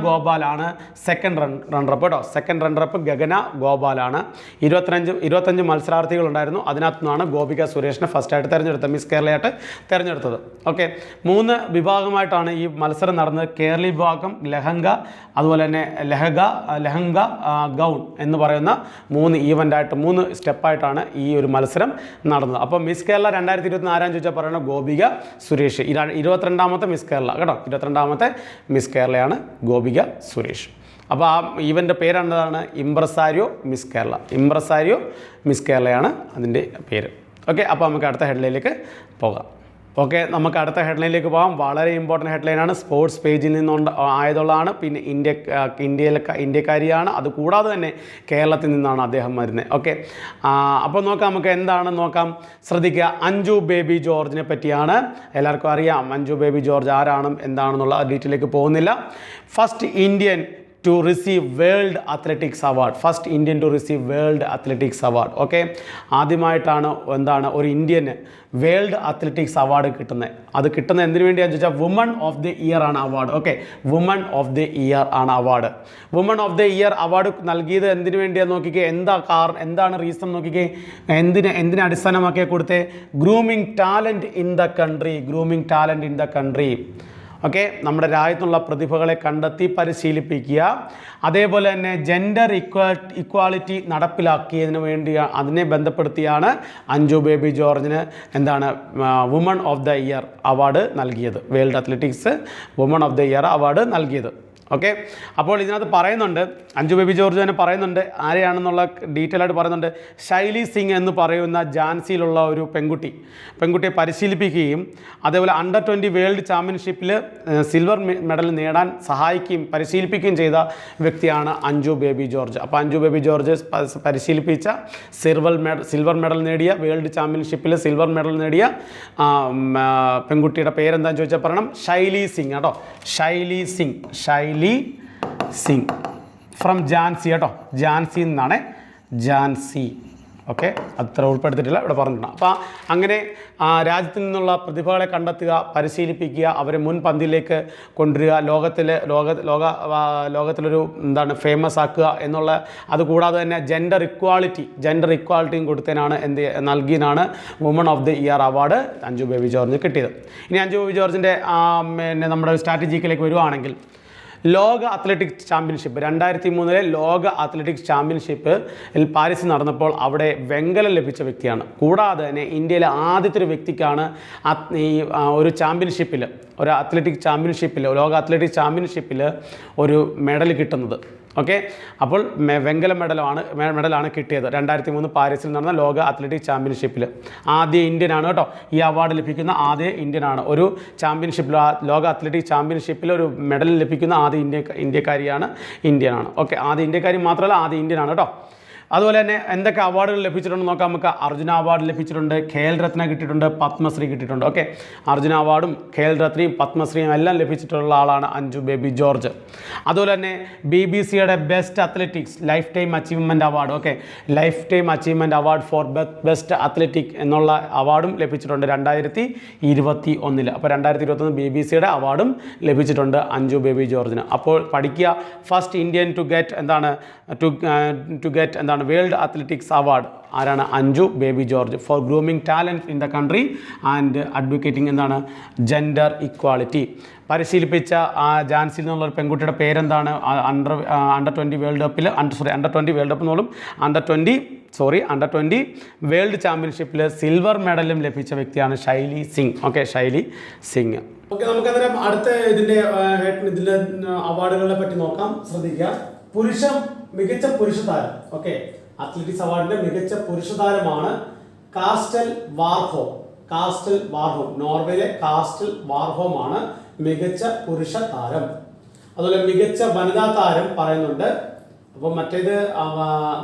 ഗോപാൽ ആണ് സെക്കൻഡ് റണ്ണറപ്പ് കേട്ടോ. സെക്കൻഡ് റണ്ണറപ്പ് ഗഗന ഗോപാലാണ്. 25 മത്സരാർത്ഥികളുണ്ടായിരുന്നു. അതിനകത്തു നിന്നാണ് ഗോപിക സുരേഷിനെ ഫസ്റ്റായിട്ട് തിരഞ്ഞെടുത്തത്, മിസ് കേരളയായിട്ട് തിരഞ്ഞെടുത്തത്. 3 വിഭാഗമായിട്ടാണ് ഈ മത്സരം നടന്നത്. കേരളി വിഭാഗം, ലഹങ്ക, അതുപോലെ തന്നെ ലഹങ്ക ഗൗൺ എന്ന് പറയുന്ന 3 ഈവൻ്റായിട്ട് 3 സ്റ്റെപ്പായിട്ടാണ് ഈ ഒരു മത്സരം നടന്നത്. അപ്പോൾ മിസ് കേരള 2021 ആരാന്ന് ചോദിച്ചാൽ പറയണം, ഗോപിക സുരേഷ്. 22ാമത്തെ മിസ് കേരള കേട്ടോ. 22ാമത്തെ മിസ് കേരളയാണ് ഗോപിക സുരേഷ്. അപ്പോൾ ആ ഈവൻ്റെ പേരെന്താണ്? Impresario Miss Kerala. Impresario Miss കേരളയാണ് അതിൻ്റെ പേര്. അപ്പോൾ നമുക്ക് അടുത്ത ഹെഡ്ലൈനിലേക്ക് പോകാം. നമുക്ക് അടുത്ത ഹെഡ്ലൈനിലേക്ക് പോകാം. വളരെ ഇമ്പോർട്ടൻറ്റ് ഹെഡ്ലൈനാണ്. സ്പോർട്സ് പേജിൽ നിന്നുകൊണ്ട് ആയതുള്ളതാണ്. പിന്നെ ഇന്ത്യക്കാരിയാണ്. അതുകൂടാതെ തന്നെ കേരളത്തിൽ നിന്നാണ് അദ്ദേഹം വരുന്നത്. അപ്പോൾ നോക്കാം, നമുക്ക് എന്താണെന്ന് നോക്കാം. ശ്രദ്ധിക്കുക, അഞ്ജു ബേബി ജോർജിനെ പറ്റിയാണ്. എല്ലാവർക്കും അറിയാം അഞ്ജു ബേബി ജോർജ് ആരാണ് എന്താണെന്നുള്ള ഡീറ്റെയിലേക്ക് പോകുന്നില്ല. First Indian to receive World Athletics Award. First Indian to receive World Athletics Award. ആദ്യമായിട്ടാണ് ഒരു ഇന്ത്യന് വേൾഡ് അത്ലറ്റിക്സ് അവാർഡ് കിട്ടുന്നത്. അത് കിട്ടുന്നത് എന്തിനു വേണ്ടിയാണെന്ന് ചോദിച്ചാൽ വുമൺ ഓഫ് ദി ഇയർ ആണ് award. Woman of the year ആണ് award. Woman of the year award നൽകിയത് എന്തിനു വേണ്ടിയാണെന്ന് നോക്കിക്കേ. എന്താണ് റീസൺ നോക്കിക്കേ. എന്തിനെ അടിസ്ഥാനമാക്കിയാൽ കൊടുത്തേ? Grooming talent in the country. നമ്മുടെ രാജ്യത്തുള്ള പ്രതിഭകളെ കണ്ടെത്തി പരിശീലിപ്പിക്കുക. അതേപോലെ തന്നെ ജെൻഡർ ഇക്വാളിറ്റി നടപ്പിലാക്കിയതിന് വേണ്ടി അതിനെ ബന്ധപ്പെടുത്തിയാണ് അഞ്ജു ബേബി ജോർജിന് woman of the year award നൽകിയത്. World athletics woman of the year award നൽകിയത്. അപ്പോൾ ഇതിനകത്ത് പറയുന്നുണ്ട്, അഞ്ജു ബേബി ജോർജ് തന്നെ പറയുന്നുണ്ട് ആരെയാണെന്നുള്ള ഡീറ്റെയിൽ ആയിട്ട് പറയുന്നുണ്ട്. ശൈലി സിംഗ് എന്ന് പറയുന്ന ഝാൻസിയിലുള്ള ഒരു പെൺകുട്ടിയെ പരിശീലിപ്പിക്കുകയും അതേപോലെ അണ്ടർ 20 വേൾഡ് ചാമ്പ്യൻഷിപ്പിൽ സിൽവർ മെഡൽ നേടാൻ സഹായിക്കുകയും പരിശീലിപ്പിക്കുകയും ചെയ്ത വ്യക്തിയാണ് അഞ്ജു ബേബി ജോർജ്. അപ്പോൾ അഞ്ജു ബേബി ജോർജ് പരിശീലിപ്പിച്ച സിൽവർ മെഡൽ നേടിയ, വേൾഡ് ചാമ്പ്യൻഷിപ്പിൽ സിൽവർ മെഡൽ നേടിയ പെൺകുട്ടിയുടെ പേരെന്താണെന്ന് ചോദിച്ചാൽ പറയണം, ശൈലി സിംഗ് കേട്ടോ. ശൈലി സിംഗ് ഫ്രം ഝാൻസി കേട്ടോ. ഝാൻസി എന്നാണ്, ഝാൻസി. അത്ര ഉൾപ്പെടുത്തിയിട്ടില്ല, ഇവിടെ പറഞ്ഞിട്ടുണ്ട്. അപ്പോൾ അങ്ങനെ രാജ്യത്തിൽ നിന്നുള്ള പ്രതിഭകളെ കണ്ടെത്തുക, പരിശീലിപ്പിക്കുക, അവരെ മുൻപന്തിയിലേക്ക് കൊണ്ടുവരിക, ലോകത്തിലൊരു ഫേമസ് ആക്കുക എന്നുള്ള. അതുകൂടാതെ തന്നെ ജെൻഡർ ഇക്വാളിറ്റിയും കൊടുത്തതിനാണ് നൽകിയതിനാണ് woman of the year award Anju Bobby ജോർജിന് കിട്ടിയത്. ഇനി അഞ്ജു ബേബി ജോർജിൻ്റെ നമ്മുടെ സ്ട്രാറ്റജിക്കിലേക്ക് വരുവാണെങ്കിൽ, ലോക അത്ലറ്റിക്സ് ചാമ്പ്യൻഷിപ്പ് 2003 ലോക അത്ലറ്റിക്സ് ചാമ്പ്യൻഷിപ്പ് പാരീസിൽ നടന്നപ്പോൾ അവിടെ വെങ്കലം ലഭിച്ച വ്യക്തിയാണ്. കൂടാതെ തന്നെ ഇന്ത്യയിലെ ആദ്യത്തെ ഒരു വ്യക്തിക്കാണ് ഒരു ചാമ്പ്യൻഷിപ്പിൽ, ഒരു അത്ലറ്റിക് ചാമ്പ്യൻഷിപ്പിൽ, ലോക അത്ലറ്റിക് ചാമ്പ്യൻഷിപ്പിൽ ഒരു മെഡൽ കിട്ടുന്നത്. ഓക്കെ, അപ്പോൾ വെങ്കല മെഡലാണ് കിട്ടിയത് 2003 പാരീസിൽ നടന്ന ലോക അത്ലറ്റിക് ചാമ്പ്യൻഷിപ്പിൽ. ആദ്യ ഇന്ത്യനാണ് കേട്ടോ, ഈ അവാർഡ് ലഭിക്കുന്ന ആദ്യ ഇന്ത്യനാണ്. ഒരു ചാമ്പ്യൻഷിപ്പിൽ, ലോക അത്ലറ്റിക് ചാമ്പ്യൻഷിപ്പിൽ ഒരു മെഡൽ ലഭിക്കുന്ന ആദ്യ ഇന്ത്യക്കാരിയാണ്, ഇന്ത്യനാണ്. ഓക്കെ, ആദ്യ ഇന്ത്യക്കാരി മാത്രമല്ല ആദ്യ ഇന്ത്യനാണ് കേട്ടോ. അതുപോലെ തന്നെ എന്തൊക്കെ അവാർഡുകൾ ലഭിച്ചിട്ടുണ്ടെന്ന് നോക്കാം നമുക്ക്. അർജുന അവാർഡ് ലഭിച്ചിട്ടുണ്ട്, ഖേൽ രത്ന കിട്ടിയിട്ടുണ്ട്, പത്മശ്രീ കിട്ടിയിട്ടുണ്ട്. ഓക്കെ, അർജുന അവാർഡും ഖേൽ രത്നയും പത്മശ്രീയും എല്ലാം ലഭിച്ചിട്ടുള്ള ആളാണ് അഞ്ജു ബേബി ജോർജ്. അതുപോലെ തന്നെ BBC best athletics life time achievement award, okay, life time achievement award for best athletic എന്നുള്ള അവാർഡും ലഭിച്ചിട്ടുണ്ട് 2021. അപ്പോൾ 2021 BBC അവാർഡും ലഭിച്ചിട്ടുണ്ട് അഞ്ജു ബേബി ജോർജിന്. അപ്പോൾ പഠിക്കുക, ഫസ്റ്റ് ഇന്ത്യൻ ടു ഗെറ്റ് എന്താണ് വേൾഡ് അത്ലറ്റിക്സ് അവാർഡ് ആരാണ്? Anju baby George for grooming talent in the country and advocating എന്താണ് ജെൻഡർ ഇക്വാളിറ്റി. പരിശീലിപ്പിച്ച ജാൻസിൽ നിന്നുള്ള ഒരു പെൺകുട്ടിയുടെ പേരെന്താണ്? അണ്ടർ 20 വേൾഡ് കപ്പിൽ അണ്ടർ 20 വേൾഡ് കപ്പ് എന്നോളും അണ്ടർ 20 വേൾഡ് ചാമ്പ്യൻഷിപ്പിൽ സിൽവർ മെഡലും ലഭിച്ച വ്യക്തിയാണ് ശൈലി സിംഗ്. ഓക്കെ, ശൈലി സിംഗ്. ഓക്കെ, നമുക്കന്നേരം അടുത്ത ഇതിൻ്റെ അവാർഡുകളെ പറ്റി നോക്കാം. ശ്രദ്ധിക്കുക, മികച്ച പുരുഷ താരം. ഓക്കെ, അത്ലറ്റിക്സ് അവാർഡിന്റെ മികച്ച പുരുഷ താരമാണ് കാസ്റ്റൽ വാർഹോം. നോർവേയിലെ കാസ്റ്റൽ വാർഹോം ആണ് മികച്ച പുരുഷ താരം. അതുപോലെ മികച്ച വനിതാ താരം പറയുന്നുണ്ട്. അപ്പോൾ മറ്റേത്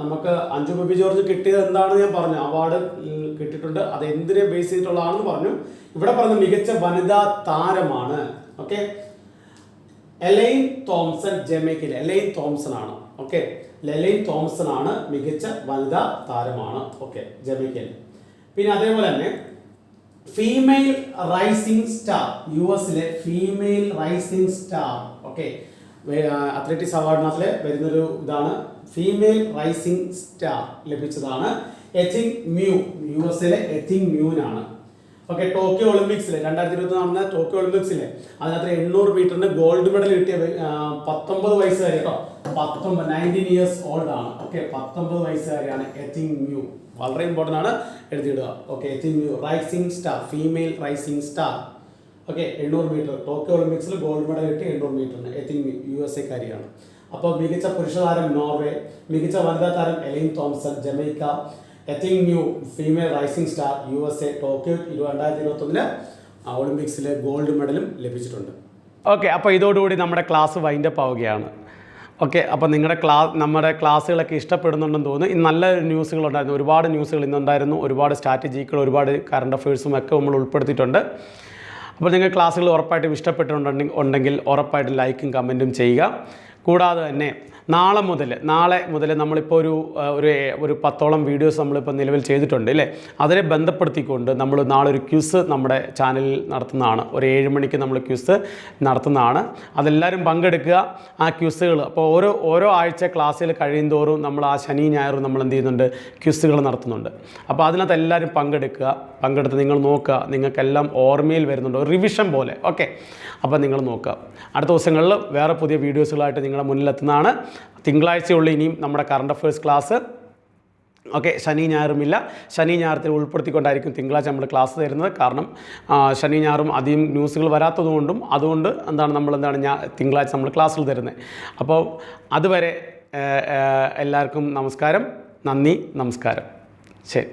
നമുക്ക് അഞ്ജു ബേബി ജോർജ് കിട്ടിയത് എന്താണെന്ന് ഞാൻ പറഞ്ഞു, അവാർഡ് കിട്ടിയിട്ടുണ്ട്, അത് എന്തിനെ ബേസ് ചെയ്തിട്ടുള്ളതാണെന്ന് പറഞ്ഞു. ഇവിടെ പറഞ്ഞ മികച്ച വനിതാ താരമാണ്. ഓക്കെ, എലൈൻ തോംസൺ, ജമൈക്കയിലെ എലൈൻ തോംസൺ ആണ്. ഓക്കെ, എലൈൻ തോംസൺ ആണ് മികച്ച വനിതാ താരമാണ്. ഓക്കെ, ജമൈക്കയിൽ. പിന്നെ അതേപോലെ തന്നെ female rising star, US female rising star. Okay, athletics അവാർഡിനകത്ത് വരുന്നൊരു ഇതാണ്, ഫീമെയിൽ റൈസിംഗ് സ്റ്റാർ ലഭിച്ചതാണ് എത്തിങ് മ്യൂ, US എത്തിങ് മ്യൂനാണ്. ഓക്കെ, ടോക്കിയോ ഒളിമ്പിക്സിൽ 2020 നടന്ന ടോക്കിയോ ഒളിമ്പിക്സിൽ അതിനകത്ത് 800 മീറ്ററിന് ഗോൾഡ് മെഡൽ കിട്ടിയ 19 വയസ്സുകാരി കേട്ടോ, 19 years old ആണ്. ഓക്കെ, 19 വയസ്സുകാരിയാണ് എത്തിങ് മ്യൂ. വളരെ ഇമ്പോർട്ടൻ്റ് ആണ്, എഴുതിയിടുക. Okay, Athing Mu rising star, female rising star. Okay, 800 metre Tokyo ഒളിമ്പിക്സിൽ ഗോൾഡ് മെഡൽ കിട്ടി 800 മീറ്ററിന് എത്തിങ് മ്യൂ, USA കാരിയാണ്. അപ്പോൾ മികച്ച പുരുഷ താരം നോർവേ, മികച്ച വനിതാ താരം Elaine Thompson Jamaica, Athing Mu female rising star USA Tokyo 2021 ഒളിമ്പിക്സിൽ ഗോൾഡ് മെഡലും ലഭിച്ചിട്ടുണ്ട്. ഓക്കെ, അപ്പോൾ ഇതോടുകൂടി നമ്മുടെ ക്ലാസ് വൈൻഡപ്പ് ആവുകയാണ്. ഓക്കെ, അപ്പോൾ നമ്മുടെ ക്ലാസ്സുകളൊക്കെ ഇഷ്ടപ്പെടുന്നുണ്ടെന്ന് തോന്നുന്നു. ഇന്ന് നല്ല ന്യൂസുകളുണ്ടായിരുന്നു, ഒരുപാട് ന്യൂസുകൾ ഇന്നുണ്ടായിരുന്നു, ഒരുപാട് സ്ട്രാറ്റജികൾ, ഒരുപാട് കറണ്ട് അഫയേഴ്സും ഒക്കെ നമ്മൾ ഉൾപ്പെടുത്തിയിട്ടുണ്ട്. അപ്പോൾ നിങ്ങൾ ക്ലാസ്സുകൾ ഉറപ്പായിട്ടും ഇഷ്ടപ്പെട്ടിട്ടുണ്ടെങ്കിൽ ഉറപ്പായിട്ടും ലൈക്കും കമൻറ്റും ചെയ്യുക. കൂടാതെ തന്നെ നാളെ മുതൽ നമ്മളിപ്പോൾ ഒരു 10ഓളം വീഡിയോസ് നമ്മളിപ്പോൾ നിലവിൽ ചെയ്തിട്ടുണ്ട് അല്ലേ. അതിനെ ബന്ധപ്പെടുത്തിക്കൊണ്ട് നമ്മൾ നാളെ ഒരു ക്വിസ് നമ്മുടെ ചാനലിൽ നടത്തുന്നതാണ്. ഒരു 7 മണിക്ക് നമ്മൾ ക്വിസ് നടത്തുന്നതാണ്. അതെല്ലാവരും പങ്കെടുക്കുക ആ ക്വിസുകൾ. അപ്പോൾ ഓരോ ആഴ്ച ക്ലാസ്സിൽ കഴിയുന്തോറും നമ്മൾ ആ ശനി ഞായറും നമ്മൾ എന്ത് ചെയ്യുന്നുണ്ട്, ക്വിസുകൾ നടത്തുന്നുണ്ട്. അപ്പോൾ അതിനകത്ത് എല്ലാവരും പങ്കെടുത്ത് നിങ്ങൾ നോക്കുക, നിങ്ങൾക്കെല്ലാം ഓർമ്മയിൽ വരുന്നുണ്ട്, ഒരു റിവിഷൻ പോലെ. ഓക്കെ, അപ്പോൾ നിങ്ങൾ നോക്കുക. അടുത്ത ദിവസങ്ങളിൽ വേറെ പുതിയ വീഡിയോസുകളായിട്ട് നിങ്ങളുടെ മുന്നിലെത്തുന്നതാണ്. തിങ്കളാഴ്ചയുള്ള ഇനിയും നമ്മുടെ കറണ്ട് അഫയേഴ്സ് ക്ലാസ്. ഓക്കെ, ശനി ഞായറുമില്ല, ശനി ഞായറത്തിൽ ഉൾപ്പെടുത്തിക്കൊണ്ടായിരിക്കും തിങ്കളാഴ്ച നമ്മൾ ക്ലാസ് തരുന്നത്. കാരണം ശനി ഞായറും അധികം ന്യൂസുകൾ വരാത്തതുകൊണ്ടും അതുകൊണ്ട് തിങ്കളാഴ്ച നമ്മൾ ക്ലാസ്സുകൾ തരുന്നത്. അപ്പോൾ അതുവരെ എല്ലാവർക്കും നമസ്കാരം, നന്ദി, നമസ്കാരം, ശരി.